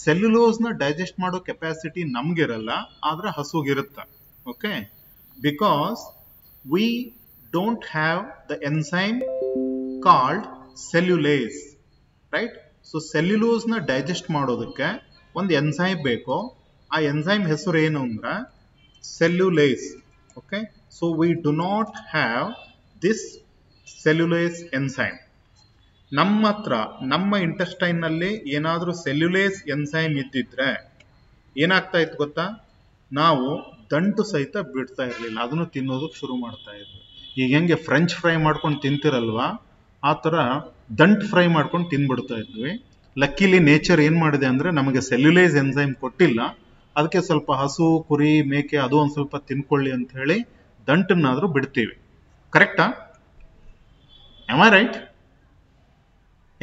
ಸೆಲ್ಯುಲೋಸ್ ನ ಡೈಜೆಸ್ಟ್ ಮಾಡೋ ಕೆಪಾಸಿಟಿ ನಮ್ಗಿರಲ್ಲ, ಆದ್ರೆ ಹಸುಗಿರುತ್ತೆ. Okay, because we don't have the enzyme called cellulase, right? So cellulose ನ ಡೈಜೆಸ್ಟ್ ಮಾಡೋದಕ್ಕೆ ಒಂದು ಎನ್ಸೈಮ್ ಬೇಕು. ಆ ಎನ್ಸೈಮ್ ಹೆಸರು ಏನು ಅಂದ್ರೆ cellulase. Okay, so we do not have this cellulase enzyme. ನಮ್ಮ ಹತ್ರ ನಮ್ಮ ಇಂಟೆಸ್ಟೈನ್ ನಲ್ಲಿ ಏನಾದ್ರೂ ಸೆಲ್ಯುಲೇಸ್ ಎನ್ಸೈಮ್ ಇದ್ದಿದ್ರೆ ಏನಾಗ್ತಾ ಇತ್ತು ಗೊತ್ತಾ? ನಾವು ದಂಟು ಸಹಿತ ಬಿಡ್ತಾ ಇರ್ಲಿಲ್ಲ, ಅದನ್ನು ತಿನ್ನೋದಕ್ಕೆ ಶುರು ಮಾಡ್ತಾ ಇದ್ವಿ. ಈಗ ಹೆಂಗೆ ಫ್ರೆಂಚ್ ಫ್ರೈ ಮಾಡ್ಕೊಂಡು ತಿಂತಿರಲ್ವಾ, ಆ ತರ ದಂಟ್ ಫ್ರೈ ಮಾಡ್ಕೊಂಡು ತಿನ್ಬಿಡ್ತಾ ಇದ್ವಿ. ಲಕ್ಕಿಲಿ ನೇಚರ್ ಏನ್ ಮಾಡಿದೆ ಅಂದ್ರೆ ನಮಗೆ ಸೆಲ್ಯುಲೇಸ್ ಎನ್ಸೈಮ್ ಕೊಟ್ಟಿಲ್ಲ, ಅದಕ್ಕೆ ಸ್ವಲ್ಪ ಹಸು, ಕುರಿ, ಮೇಕೆ ಅದು ಒಂದ್ ಸ್ವಲ್ಪ ತಿನ್ಕೊಳ್ಳಿ ಅಂತ ಹೇಳಿ ದಂಟನ್ನಾದ್ರೂ ಬಿಡ್ತೀವಿ. ಕರೆಕ್ಟಾ? Am I right?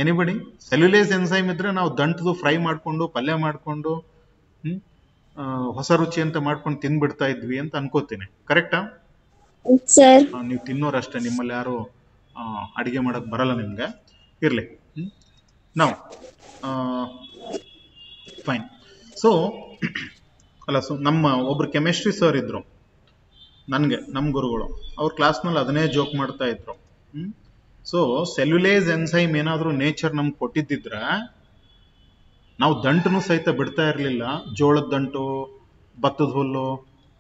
Anybody? Cellulase enzyme ಇದ್ರೆ ನಾವು ದಂಟದು ಫ್ರೈ ಮಾಡ್ಕೊಂಡು ಪಲ್ಯ ಮಾಡ್ಕೊಂಡು ಹೊಸ ರುಚಿ ಅಂತ ಮಾಡ್ಕೊಂಡು ತಿನ್ಬಿಡ್ತಾ ಇದ್ವಿ ಅಂತ ಅನ್ಕೋತೀನಿ. ಕರೆಕ್ಟಾ? ನೀವು ತಿನ್ನೋರಷ್ಟೇ, ನಿಮ್ಮಲ್ಲಿ ಯಾರು ಅಡಿಗೆ ಮಾಡಕ್ ಬರಲ್ಲ ನಿಮ್ಗೆ, ಇರ್ಲಿ. ನಾವು ಫೈನ್. ಸೊ ಅಲ್ಲ, ಸೊ ನಮ್ಮ ಒಬ್ರು ಕೆಮಿಸ್ಟ್ರಿ ಸರ್ ಇದ್ರು ನನ್ಗೆ, ನಮ್ಮ ಗುರುಗಳು. ಅವ್ರ ಕ್ಲಾಸ್ನಲ್ಲಿ ಅದನ್ನೇ ಜೋಕ್ ಮಾಡ್ತಾ ಇದ್ರು. ಸೊ ಸೆಲ್ಯುಲೇಸ್ ಎನ್ಸೈಮ್ ಏನಾದ್ರೂ ನೇಚರ್ ನಮ್ಗೆ ಕೊಟ್ಟಿದ್ದಿದ್ರೆ ನಾವು ದಂಟನು ಸಹಿತ ಬಿಡ್ತಾ ಇರ್ಲಿಲ್ಲ. ಜೋಳದ ದಂಟು, ಭತ್ತದ ಹುಲ್ಲು,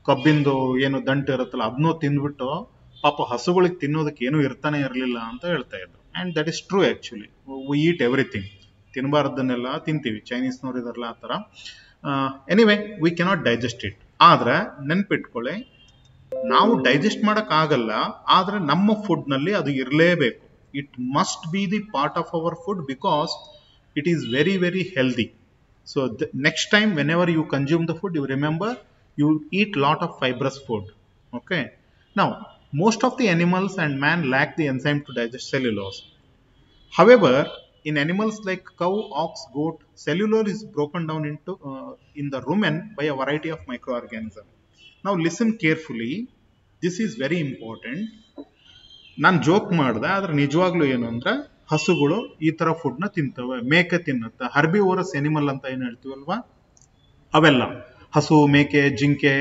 ಕಬ್ಬಿಂದು ಏನು ದಂಟು ಇರುತ್ತಲ್ಲ ಅದನ್ನೂ ತಿಂದ್ಬಿಟ್ಟು ಪಾಪ ಹಸುಗಳಿಗೆ ತಿನ್ನೋದಕ್ಕೆ ಏನೂ ಇರ್ತಾನೆ ಇರಲಿಲ್ಲ ಅಂತ ಹೇಳ್ತಾ ಇದ್ರು. And that is true. Actually we eat everything. ತಿನ್ನಬಾರ್ದನ್ನೆಲ್ಲ ತಿಂತೀವಿ, ಚೈನೀಸ್ನವ್ರು ಇದಾರಲ್ಲ ಆ ಥರ. Anyway, we cannot digest it. ಆದ್ರೆ ನೆನ್ಪಿಟ್ಕೊಳ್ಳಿ, ನಾವು ಡೈಜೆಸ್ಟ್ ಮಾಡಕ್ ಆಗಲ್ಲ, ಆದ್ರೆ ನಮ್ಮ ಫುಡ್ ನಲ್ಲಿ ಅದು ಇರಲೇಬೇಕು. It must be the part of our food because it is very very healthy. So next time whenever you consume the food, you remember you eat lot of fibrous food. Okay, now most of the animals and man lack the enzyme to digest cellulose. However, in animals like cow, ox, goat, cellulose is broken down into in the rumen by a variety of microorganisms. Now listen carefully, this is very important. ನಾನು joke ಮಾಡ್ದೆ, ಆದ್ರೆ ನಿಜವಾಗ್ಲೂ ಏನು ಅಂದ್ರೆ ಹಸುಗಳು ಈ ತರ food ನ ತಿಂತವೆ, ಮೇಕೆ ತಿನ್ನುತ್ತೆ. ಹರ್ಬಿವೋರಸ್ ಎನಿಮಲ್ ಅಂತ ಏನ್ ಹೇಳ್ತೀವಲ್ವಾ, ಅವೆಲ್ಲ ಹಸು, ಮೇಕೆ, ಜಿಂಕೆ,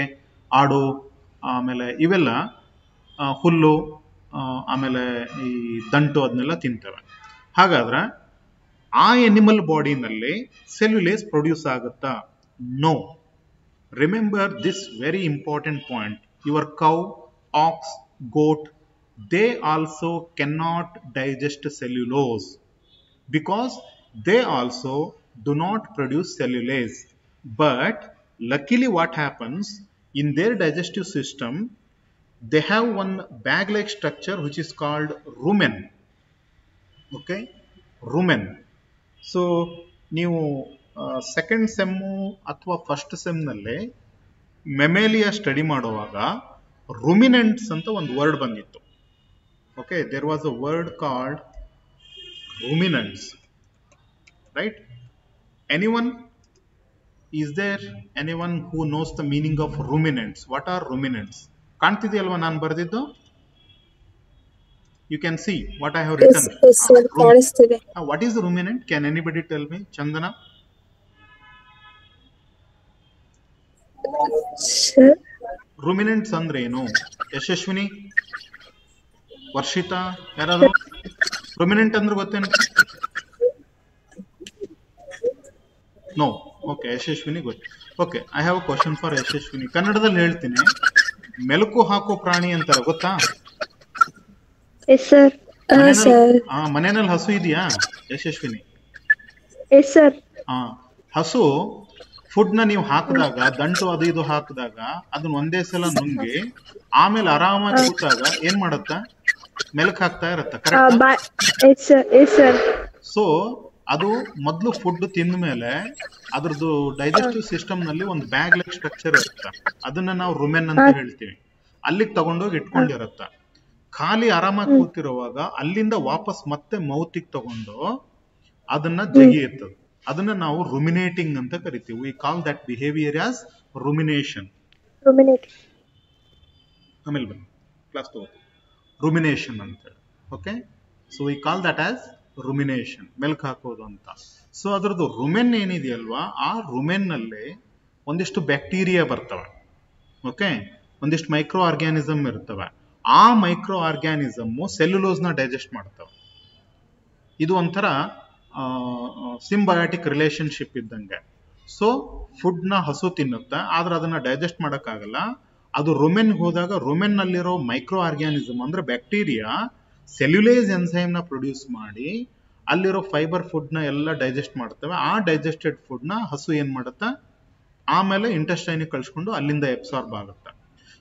ಆಡು, ಆಮೇಲೆ ಇವೆಲ್ಲ ಹುಲ್ಲು, ಆಮೇಲೆ ಈ ದಂಟು ಅದನ್ನೆಲ್ಲ ತಿಂತವೆ. ಹಾಗಾದ್ರೆ ಆ ಎನಿಮಲ್ ಬಾಡಿನಲ್ಲಿ ಸೆಲ್ಯುಲೇಸ್ ಪ್ರೊಡ್ಯೂಸ್ ಆಗುತ್ತಾ? No. Remember this very important point. Your cow, ox, goat, they also cannot digest cellulose because they also do not produce cellulase. But luckily what happens, in their digestive system they have one bag like structure which is called rumen. Okay, rumen. So ನೀವು second sem ಅಥವಾ first sem ನಲ್ಲಿ ಮೆಮೇಲಿಯಾ study ಮಾಡುವಾಗ ruminants ಅಂತ ಒಂದು word ಬಂದಿತ್ತು. Okay, there was a word called ruminants, right? Is there anyone who knows the meaning of ruminants? What are ruminants? ಕಾಣ್ತಿದೆಯಲ್ವಾ ನಾನು ಬರೆದಿದ್ದು? You can see what I have written. Yes, sir. ಕಾಣಿಸ್ತಿದೆ. What is the ruminant? Can anybody tell me? Chandana? Sir. Ruminants ಅಂದ್ರೆ ಏನು? ಯಶಸ್ವಿನಿ, ವರ್ಷಿತಾ, ಯಾರಾದ್ರೂ ರುಮಿನೆಂಟ್ ಅಂದ್ರೆ ಗೊತ್ತೇನು? No. Okay, Yashaswini ಗೊತ್ತು. Okay, I have a question for Yashaswini. ಕನ್ನಡದಲ್ಲಿ ಹೇಳ್ತೀನಿ. ಮೆಲುಕು ಹಾಕೋ ಪ್ರಾಣಿ ಅಂತಾರೆ, ಗೊತ್ತಾ? ಮನೆಯಲ್ಲಿ ಹಸು ಇದೆಯಾ ಯಶಸ್ವಿನಿ? ಹಸು ಫುಡ್ ನ ನೀವು ಹಾಕಿದಾಗ, ದಂಟು ಅದು ಇದು ಹಾಕಿದಾಗ ಅದನ್ನ ಒಂದೇ ಸಲ ನುಂಗಿ ಆಮೇಲೆ ಆರಾಮಾಗಿ ಕೂತಾಗ ಏನ್ ಮಾಡತ್ತ? ಮೆಲ್ಕ್ ಹಾಕ್ತಾ ಇರುತ್ತೆ, ಕರೆಕ್ಟ್? Yes sir. ಸೊ ಅದು ಮೊದಲು ಫುಡ್ ತಿಂದ ಮೇಲೆ ಅದ್ರದ್ದು ಡೈಜೆಸ್ಟಿವ್ ಸಿಸ್ಟಮ್ ನಲ್ಲಿ ಒಂದು ಬ್ಯಾಗ್ ಲೈಕ್ ಸ್ಟ್ರಕ್ಚರ್ ಇರುತ್ತೆ, ಅದನ್ನ ನಾವು ರುಮೆನ್ ಅಂತ ಹೇಳ್ತೀವಿ. ಅಲ್ಲಿಗೆ ತಗೊಂಡೋಗಿ ಇಟ್ಕೊಂಡಿರುತ್ತೆ. ಖಾಲಿ ಆರಾಮಾಗಿ ಕೂತಿರುವಾಗ ಅಲ್ಲಿಂದ ವಾಪಸ್ ಮತ್ತೆ ಮೌತಿಗೆ ತಗೊಂಡು ಅದನ್ನ ಜಗಿಯುತ್ತದೆ. ಅದನ್ನ ನಾವು ರುಮಿನೇಟಿಂಗ್ ಅಂತ ಕರಿತೀವಿ. We call that behaviour as rumination. ಆಮೇಲೆ ಬನ್ನಿ ಕ್ಲಾಸ್ ತಗೋತೀವಿ. ರುಮಿನೇಷನ್ ಅಂತ ಹೇಳಿ. Okay, so we call that as rumination, ಮೆಲ್ಕ್ ಹಾಕೋದು ಅಂತ. ಸೊ ಅದ್ರದ್ದು ರುಮೆನ್ ಏನಿದೆಯಲ್ವಾ, ಆ ರುಮೆನ್ ನಲ್ಲಿ ಒಂದಿಷ್ಟು ಬ್ಯಾಕ್ಟೀರಿಯಾ ಬರ್ತವೆ. ಓಕೆ, ಒಂದಿಷ್ಟು ಮೈಕ್ರೋ ಆರ್ಗ್ಯಾನಿಸಮ್ ಇರ್ತವೆ. ಆ ಮೈಕ್ರೋ ಆರ್ಗ್ಯಾನಿಸಮ್ ಸೆಲ್ಯುಲೋಸ್ ನ ಡೈಜೆಸ್ಟ್ ಮಾಡ್ತವೆ. ಇದು ಒಂಥರ ಸಿಂಬಯಾಟಿಕ್ ರಿಲೇಶನ್ಶಿಪ್ ಇದ್ದಂಗೆ. ಸೊ ಫುಡ್ ನ ಹಸು ತಿನ್ನುತ್ತೆ, ಆದ್ರೆ ಅದನ್ನ ಡೈಜೆಸ್ಟ್ ಮಾಡಕ್ಕಾಗಲ್ಲ. ಅದು ರುಮೆನ್ ಹೋದಾಗ ರುಮೆನ್ ನಲ್ಲಿರೋ ಮೈಕ್ರೋ ಆರ್ಗ್ಯಾನಿಸಮ್ ಅಂದ್ರೆ ಬ್ಯಾಕ್ಟೀರಿಯಾ ಸೆಲ್ಯುಲೇಸ್ ಎನ್ಸೈಮ್ ನ ಪ್ರೊಡ್ಯೂಸ್ ಮಾಡಿ ಅಲ್ಲಿರೋ ಫೈಬರ್ ಫುಡ್ ನ ಎಲ್ಲ ಡೈಜೆಸ್ಟ್ ಮಾಡ್ತವೆ. ಆ ಡೈಜೆಸ್ಟೆಡ್ ಫುಡ್ ನ ಹಸು ಏನ್ ಮಾಡುತ್ತೆ, ಆಮೇಲೆ ಇಂಟೆಸ್ಟೈನ್ ಕಳ್ಸ್ಕೊಂಡು ಅಲ್ಲಿಂದ ಎಬ್ಸಾರ್ಬ್ ಆಗುತ್ತೆ.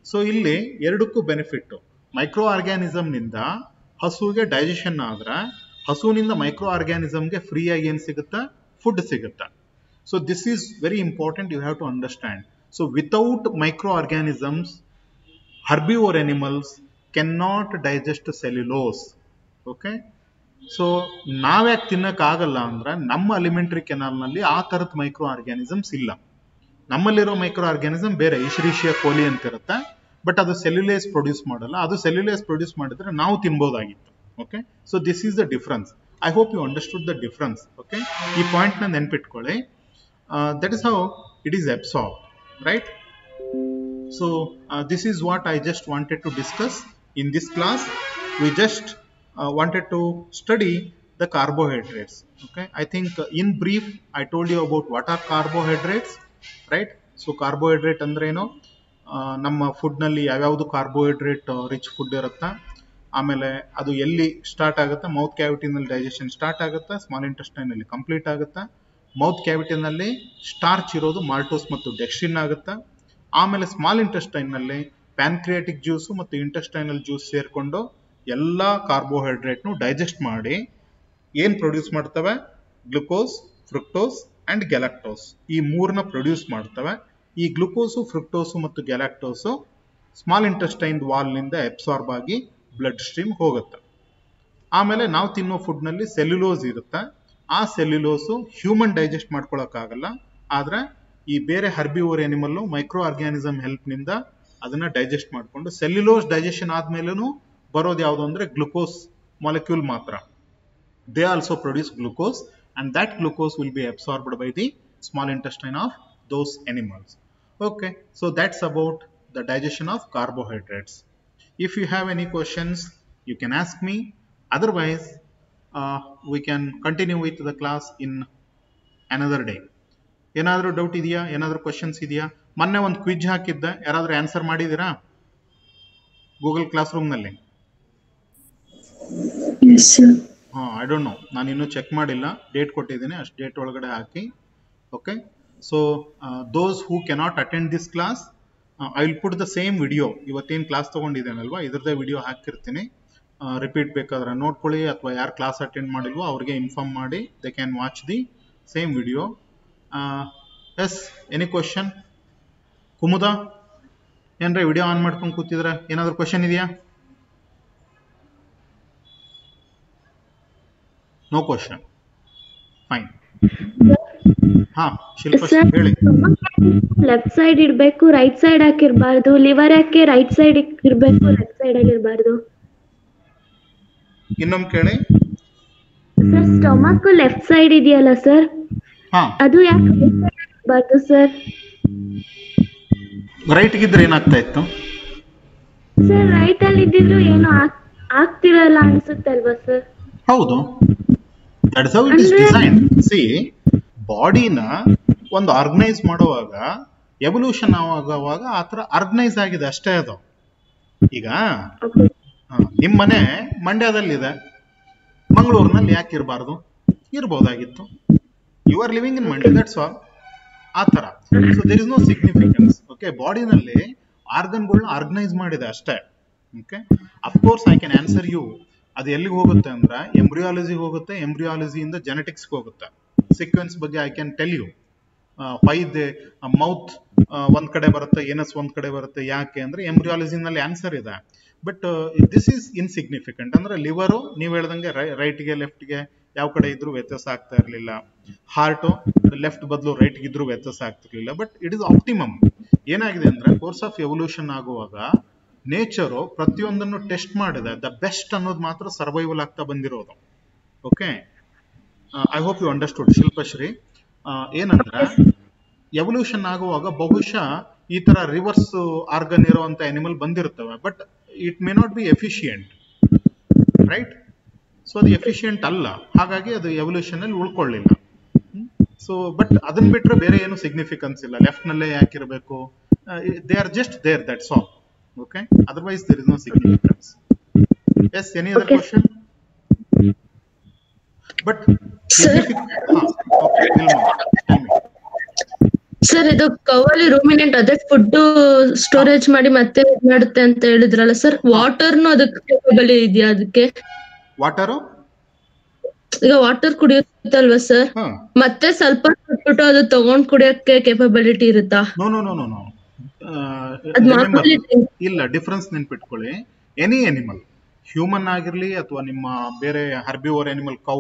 ಸೊ ಇಲ್ಲಿ ಎರಡಕ್ಕೂ ಬೆನಿಫಿಟ್. ಮೈಕ್ರೋ ಆರ್ಗ್ಯಾನಿಸಮ್ ನಿಂದ ಹಸುವಿಗೆ ಡೈಜೆಷನ್ ಆದ್ರೆ ಹಸುವಿನಿಂದ ಮೈಕ್ರೋ ಆರ್ಗ್ಯಾನಿಸಮ್ಗೆ ಫ್ರೀ ಆಗಿ ಏನ್ ಸಿಗುತ್ತೆ, ಫುಡ್ ಸಿಗುತ್ತೆ. So this is very important, you have to understand. So without micro organisms herbivore animals cannot digest cellulose. ಓಕೆ, ಸೊ ನಾವ್ಯಾಕೆ ತಿನ್ನಕ್ಕಾಗಲ್ಲ ಅಂದ್ರೆ ನಮ್ಮ ಅಲಿಮೆಂಟರಿ ಕೆನಾಲ್ ನಲ್ಲಿ ಆ ತರದ ಮೈಕ್ರೋ ಆರ್ಗ್ಯಾನಿಸಮ್ಸ್ ಇಲ್ಲ. ನಮ್ಮಲ್ಲಿರೋ ಮೈಕ್ರೋ ಆರ್ಗ್ಯಾನಿಸಮ್ ಬೇರೆ, ಇಶ್ರೀಶಿಯಾ ಕೋಲಿ ಅಂತ ಇರುತ್ತೆ, ಬಟ್ ಅದು ಸೆಲ್ಯುಲೇಸ್ ಪ್ರೊಡ್ಯೂಸ್ ಮಾಡಲ್ಲ. ಅದು ಸೆಲ್ಯುಲೇಸ್ ಪ್ರೊಡ್ಯೂಸ್ ಮಾಡಿದ್ರೆ ನಾವು ತಿನ್ಬೋದಾಗಿತ್ತು. Okay, so this is the difference. I hope you understood the difference. Okay, ಈ ಪಾಯಿಂಟ್ ನ ನೆನ್ಪಿಟ್ಕೊಳ್ಳಿ. That is how it is absorb, right? So this is what I just wanted to discuss in this class. We just wanted to study the carbohydrates. Okay, I think in brief I told you about what are carbohydrates, right? So carbohydrate ಅಂದ್ರೆ ಏನು, ನಮ್ಮ food ನಲ್ಲಿ ಯಾವ್ಯಾವುದು carbohydrate rich food ಇರುತ್ತಾ, ಆಮೇಲೆ ಅದು ಎಲ್ಲಿ start ಆಗುತ್ತೆ, ಮೌತ್ ಕ್ಯಾವಿಟಿನಲ್ಲಿ ಡೈಜೆಷನ್ ಸ್ಟಾರ್ಟ್ ಆಗುತ್ತೆ, ಸ್ಮಾಲ್ ಇಂಟೆಸ್ಟೈನ್ ನಲ್ಲಿ ಕಂಪ್ಲೀಟ್ ಆಗುತ್ತೆ. ಮೌತ್ ಕ್ಯಾವಿಟಿನಲ್ಲಿ ಸ್ಟಾರ್ಚ್ ಇರೋದು ಮಾಲ್ಟೋಸ್ ಮತ್ತು ಡೆಕ್ಸ್ಟ್ರಿನ್ ಆಗುತ್ತೆ. ಆಮೇಲೆ ಸ್ಮಾಲ್ ಇಂಟೆಸ್ಟೈನ್ ನಲ್ಲಿ ಪ್ಯಾನ್ಕ್ರಿಯಾಟಿಕ್ ಜ್ಯೂಸ್ ಮತ್ತು ಇಂಟೆಸ್ಟೈನಲ್ ಜ್ಯೂಸ್ ಸೇರ್ಕೊಂಡು ಎಲ್ಲಾ ಕಾರ್ಬೋಹೈಡ್ರೇಟ್ ನು ಡೈಜೆಸ್ಟ್ ಮಾಡಿ ಏನ್ ಪ್ರೊಡ್ಯೂಸ್ ಮಾಡ್ತವೆ, ಗ್ಲುಕೋಸ್, ಫ್ರುಕ್ಟೋಸ್ ಅಂಡ್ ಗ್ಯಾಲಕ್ಟೋಸ್. ಈ ಮೂರನ್ನ ಪ್ರೊಡ್ಯೂಸ್ ಮಾಡ್ತವೆ. ಈ ಗ್ಲುಕೋಸು, ಫ್ರುಕ್ಟೋಸು ಮತ್ತು ಗ್ಯಾಲಕ್ಟೋಸು ಸ್ಮಾಲ್ ಇಂಟೆಸ್ಟೈನ್ ವಾಲ್ ನಿಂದ ಅಬ್ಸಾರ್ಬ್ ಆಗಿ ಬ್ಲಡ್ ಸ್ಟ್ರೀಮ್ ಹೋಗುತ್ತೆ. ಆಮೇಲೆ ನಾವು ತಿನ್ನೋ ಫುಡ್ ನಲ್ಲಿ ಸೆಲ್ಯುಲೋಸ್ ಇರುತ್ತೆ. ಆ ಸೆಲ್ಯುಲೋಸು ಹ್ಯೂಮನ್ ಡೈಜೆಸ್ಟ್ ಮಾಡ್ಕೊಳಕ್ಕಾಗಲ್ಲ, ಆದ್ರೆ ಈ ಬೇರೆ ಹರ್ಬಿವೋರ್ ಎನಿಮಲ್ ಮೈಕ್ರೋ ಆರ್ಗ್ಯಾನಿಸಮ್ ಹೆಲ್ಪ್ ನಿಂದ ಅದನ್ನ ಡೈಜೆಸ್ಟ್ ಮಾಡ್ಕೊಂಡು, ಸೆಲ್ಯುಲೋಸ್ ಡೈಜೆಷನ್ ಆದ್ಮೇಲೂ ಬರೋದು ಯಾವುದು ಅಂದ್ರೆ ಗ್ಲುಕೋಸ್ ಮಾಲಿಕ್ಯೂಲ್ ಮಾತ್ರ. They also produce glucose and that glucose will be absorbed by the small intestine of those animals. Okay, so that's about the digestion of carbohydrates. If you have any questions, you can ask me. Otherwise, we can continue with the class in another day. ಏನಾದರೂ doubt ಇದೆಯಾ, ಏನಾದರೂ questions ಇದೆಯಾ? ಮೊನ್ನೆ ಒಂದು quiz ಹಾಕಿದ್ದೆ, ಯಾರಾದರೂ answer ಮಾಡಿದ್ದೀರಾ Google classroom ನಲ್ಲಿ? ಐ ಡೋಂಟ್ ನೋ, ನಾನು ಇನ್ನೂ ಚೆಕ್ ಮಾಡಿಲ್ಲ. ಡೇಟ್ ಕೊಟ್ಟಿದ್ದೀನಿ, ಅಷ್ಟು ಡೇಟ್ ಒಳಗಡೆ ಹಾಕಿ. Okay, so those who cannot attend this class, I will put the same video. ಇವತ್ತೇನು ಕ್ಲಾಸ್ ತಗೊಂಡಿದ್ದೇನಲ್ವಾ ಇದರದೇ ವಿಡಿಯೋ ಹಾಕಿರ್ತೀನಿ. ರಿಪೀಟ್ ಬೇಕಾದ್ರೆ ನೋಡ್ಕೊಳ್ಳಿ, ಅಥವಾ ಯಾರು ಕ್ಲಾಸ್ ಅಟೆಂಡ್ ಮಾಡಿಲ್ವೋ ಅವ್ರಿಗೆ ಇನ್ಫಾರ್ಮ್ ಮಾಡಿ, they can watch the same video. Yes, any question? Kumuda ಏನ್ರ ವಿಡಿಯೋ ಆನ್ ಮಾಡ್ಕೊಂಡು ಕೂತಿದ್ರ? ಏನಾದ್ರು ಕ್ವಶನ್ ಇದೆಯಾ? No question, fine. ಹಾ, ಶಿಲ್ಪ ಹೇಳಿ. ಲೆಫ್ಟ್ ಸೈಡ್ ಇರ್ಬೇಕು, ರೈಟ್ ಸೈಡ್ ಹಾಕಿರ್ಬಾರ್ದು. ಲಿವರ್ ಯಾಕೆ ರೈಟ್ ಸೈಡ್ ಇರ್ಬೇಕು, ಲೆಫ್ಟ್ ಸೈಡ್ ಅಲ್ಲಿ ಇರ್ಬಾರ್ದು? ಇನ್ನೊಮ್ಮೆ ಕೇಳಿ. ಸರ್, ಸ್ಟೊಮಕ್ ಲೆಫ್ಟ್ ಸೈಡ್ ಇದೆಯಲ್ಲ ಸರ್, ಅದು ಯಾಕೆ ಇರ್ಬಾರ್ದು ಸರ್? ರೈಟ್ ಗಿದ್ರೆ ಏನಾಗ್ತಾ ಇತ್ತು ಸರ್? ರೈಟ್ ಅಲ್ಲಿ ಇದ್ದಿದ್ರು ಏನು ಆಗ್ತಿರಲ್ಲ ಅನ್ಸುತ್ತೆ ಅಲ್ವಾ ಸರ್? ಹೌದು, that is how it is designed. See, ಬಾಡಿನ ಒಂದು ಆರ್ಗನೈಸ್ ಮಾಡುವಾಗ, ಎವಲ್ಯೂಷನ್ ಆಗುವಾಗ ಆತರ ಆರ್ಗನೈಸ್ ಆಗಿದೆ ಅಷ್ಟೇ. ಅದು ಈಗ ನಿಮ್ ಮನೆ ಮಂಡ್ಯದಲ್ಲಿದೆ, ಮಂಗಳೂರಿನಲ್ಲಿ ಯಾಕೆ ಇರಬಾರ್ದು? ಇರ್ಬೋದಾಗಿತ್ತು. You are living in Mandya, that's all. ಆ ತರ. So there is no significance. Okay, ಬಾಡಿನಲ್ಲಿ ಆರ್ಗನ್ಗಳನ್ನ ಆರ್ಗನೈಸ್ ಮಾಡಿದೆ ಅಷ್ಟೇ. Okay, of course I can answer you. ಅದು ಎಲ್ಲಿಗೆ ಹೋಗುತ್ತೆ ಅಂದ್ರೆ ಎಂಬ್ರಿಯಾಲಜಿ ಹೋಗುತ್ತೆ, ಎಂಬ್ರಿಯಾಲಜಿಯಿಂದ ಜೆನೆಟಿಕ್ಸ್ ಹೋಗುತ್ತೆ. ಸೀಕ್ವೆನ್ಸ್ ಬಗ್ಗೆ I can tell you why the mouth ಒಂದ್ ಕಡೆ ಬರುತ್ತೆ, ಏನಸ್ ಒಂದ್ ಕಡೆ ಬರುತ್ತೆ, ಯಾಕೆ ಅಂದ್ರೆ ಎಂಬ್ರಿಯಾಲಜಿನಲ್ಲಿ ಆನ್ಸರ್ ಇದೆ. But this is insignificant. ಅಂದ್ರೆ ಲಿವರು ನೀವು ಹೇಳ್ದಂಗೆ ರೈಟ್ಗೆ ಲೆಫ್ಟ್ಗೆ ಯಾವ ಕಡೆ ಇದ್ರೂ ವ್ಯತ್ಯಾಸ ಆಗ್ತಾ ಇರಲಿಲ್ಲ. ಹಾರ್ಟು ಲೆಫ್ಟ್ ಬದಲು ರೈಟ್ಗೆ ಇದ್ರೂ ವ್ಯತ್ಯಾಸ ಆಗ್ತಿರ್ಲಿಲ್ಲ. But it is optimum. ಏನಾಗಿದೆ ಅಂದ್ರೆ ಕೋರ್ಸ್ ಆಫ್ ಎವಲ್ಯೂಷನ್ ಆಗುವಾಗ ನೇಚರು ಪ್ರತಿಯೊಂದನ್ನು ಟೆಸ್ಟ್ ಮಾಡಿದೆ. ದ ಬೆಸ್ಟ್ ಅನ್ನೋದು ಮಾತ್ರ ಸರ್ವೈವಲ್ ಆಗ್ತಾ ಬಂದಿರೋದು. Okay, I hope you understood Shilpashree. ಏನಂದ್ರೆ ಎವಲ್ಯೂಷನ್ ಆಗುವಾಗ ಬಹುಶಃ ಈ ತರ ರಿವರ್ಸ್ ಆರ್ಗನ್ ಇರುವಂತ ಅನಿಮಲ್ ಬಂದಿರ್ತವೆ. But it may not be efficient, right? So ಅದು ಎಫಿಷಿಯಂಟ್ ಅಲ್ಲ, ಹಾಗಾಗಿ ಅದು ಎವಲ್ಯೂಷನ್ ಅಲ್ಲಿ ಉಳ್ಕೊಳ್ಳಿಲ್ಲ. ಸೊ ಬಟ್ ಅದನ್ನ ಬಿಟ್ರೆ ಬೇರೆ ಏನು ಸಿಗ್ನಿಫಿಕೆನ್ಸ್ ಇಲ್ಲ. ಲೆಫ್ಟ್ ನಲ್ಲೇ ಯಾಕಿರಬೇಕು? They are just there, that's all. Okay, otherwise there is no significance. Yes, any other question? But okay, tell me. Sir, ಇದು ಕವಲಿ ರೂಮಿನೆಂಟ್ ಅದೇ ಫುಡ್ ಸ್ಟೋರೇಜ್ ಮಾಡಿ ಮತ್ತೆ ಮಾಡುತ್ತೆ ಅಂತ ಹೇಳಿದ್ರಲ್ಲ ಸರ್, ವಾಟರ್ನು ಅದಕ್ಕೆ ಕೇಪಬಲ್ ಇದೆಯಾ? ಅದಕ್ಕೆ ವಾಟರು ಈಗ ವಾಟರ್ ಕುಡಿಯುತ್ತಲ್ವಾ ಸರ್, ಮತ್ತೆ ಸ್ವಲ್ಪ ಬಿಟ್ಟು ಅದು ತಗೊಂಡ್ ಕುಡಿಯಕ್ಕೆ ಕೇಪಬಿಲಿಟಿ ಇರುತ್ತಾ? No no no no no ಇಲ್ಲ. ಡಿಫರೆನ್ಸ್ ನೆನ್ಪಿಟ್ಕೊಳ್ಳಿ. ಎನಿ ಅನಿಮಲ್, ಹ್ಯೂಮನ್ ಆಗಿರ್ಲಿ ಅಥವಾ ನಿಮ್ಮ ಬೇರೆ ಹರ್ಬಿವೋರ್ ಅನಿಮಲ್, ಕೌ,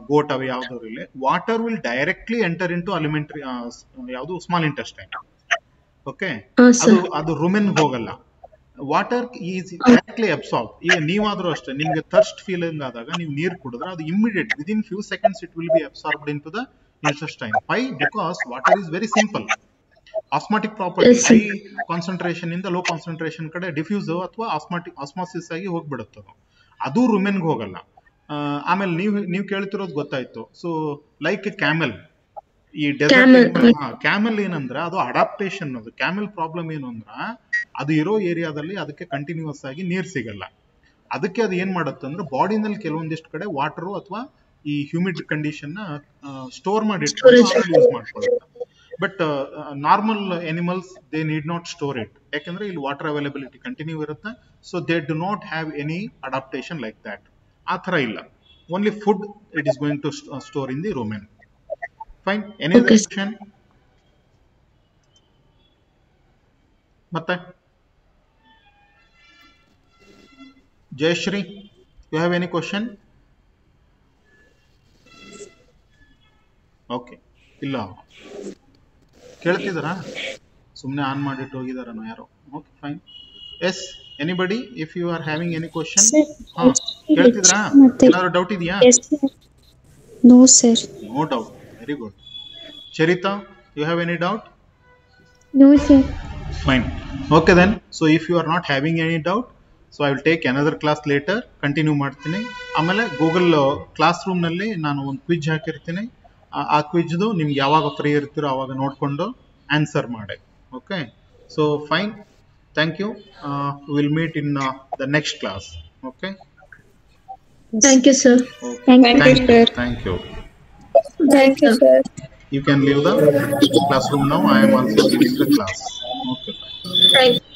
ಗೋಟ್, ಅವು ಯಾವ್ದಾದ್ರು ಇರಲಿ, water will directly enter into alimentary ಯಾವುದು ಸ್ಮಾಲ್ ಇಂಟೆಸ್ಟೈನ್. ಓಕೆ, ಅದು ರುಮೆನ್ ಹೋಗಲ್ಲ. Water is directly absorb. ಈಗ ನೀವಾದ್ರೂ ಅಷ್ಟೇ, ನಿಮ್ಗೆ ಥರ್ಸ್ಟ್ ಫೀಲಿಂಗ್ ಆದಾಗ ನೀವು ನೀರು ಕುಡಿದ್ರೆ ಅದು immediate within few seconds it will be absorbed into the intestine. Why? Because water is very simple. Osmotic property, high concentration ಇಂದ ಲೋ ಕಾನ್ಸಂಟ್ರೇಷನ್ ಕಡೆ ಡಿಫ್ಯೂಸ್ ಅಥವಾ ಆಸ್ಮಾಸಿಸ್ ಆಗಿ ಹೋಗ್ಬಿಡುತ್ತೆ. ಅದು ರುಮೆನ್ಗೆ ಹೋಗಲ್ಲ. ಆಮೇಲೆ ನೀವು ಕೇಳ್ತಿರೋದು ಗೊತ್ತಾಯ್ತು. ಸೊ ಲೈಕ್ ಕ್ಯಾಮೆಲ್, ಈ ಡೆಸರ್ಟ್ ಕ್ಯಾಮೆಲ್ ಏನಂದ್ರೆ ಅದು ಅಡಾಪ್ಟೇಷನ್. ಅದು ಕ್ಯಾಮೆಲ್ ಪ್ರಾಬ್ಲಮ್ ಏನು ಅಂದ್ರೆ ಅದು ಇರೋ ಏರಿಯಾದಲ್ಲಿ ಅದಕ್ಕೆ ಕಂಟಿನ್ಯೂಸ್ ಆಗಿ ನೀರು ಸಿಗಲ್ಲ. ಅದಕ್ಕೆ ಅದು ಏನ್ ಮಾಡುತ್ತೆ ಅಂದ್ರೆ ಬಾಡಿನಲ್ಲಿ ಕೆಲವೊಂದಿಷ್ಟು ಕಡೆ ವಾಟರು ಅಥವಾ ಈ ಹ್ಯೂಮಿಡ್ ಕಂಡೀಷನ್ ಸ್ಟೋರ್ ಮಾಡಿ ಯೂಸ್ ಮಾಡ್ಕೊಳ್ಳುತ್ತೆ. But normal animals they need not store it, ಯಾಕಂದ್ರೆ ಇಲ್ಲಿ ವಾಟರ್ ಅವೈಲಬಿಲಿಟಿ ಕಂಟಿನ್ಯೂ ಇರುತ್ತೆ. So they do not have any adaptation like that. ಆ ಥರ ಇಲ್ಲ. Only food it is going to store in the rumen. Fine. Any other question? ಮತ್ತೆ Jayashree, you have any question? Okay, ಇಲ್ಲ. ಕೇಳ್ತಿದಾರಾ? ಸುಮ್ಮನೆ on ಮಾಡಿಟ್ಟು ಹೋಗಿದಾರನೋ ಯಾರೋ? Okay, fine. Yes, anybody if you R having any question? ಹಾ, ಕೇಳ್ತಿದ್ರಾ? ಏನಾದ್ರು ಡೌಟ್ ಇದೆಯಾ? No sir. No doubt. Very good. Charitha, you have any doubt? No sir. Fine. Okay then. So if you are not having any doubt, so I will take another class later. Continue ಮಾಡ್ತೀನಿ. ಆಮೇಲೆ Google class ರೂಮ್ನಲ್ಲಿ ನಾನು ಒಂದು quiz ಹಾಕಿರ್ತೀನಿ. ಆ ಕ್ವಿಜ್ದು ನಿಮ್ಗೆ ಯಾವಾಗ free ಇರ್ತೀರೋ ಆವಾಗ ನೋಡಿಕೊಂಡು ಆನ್ಸರ್ ಮಾಡಿ. Okay, so fine. Thank you. Will meet in the next class. Okay, thank you sir. Thank you. Thank you, sir. You can leave the classroom now. I am also leaving the class. Okay. Thank you.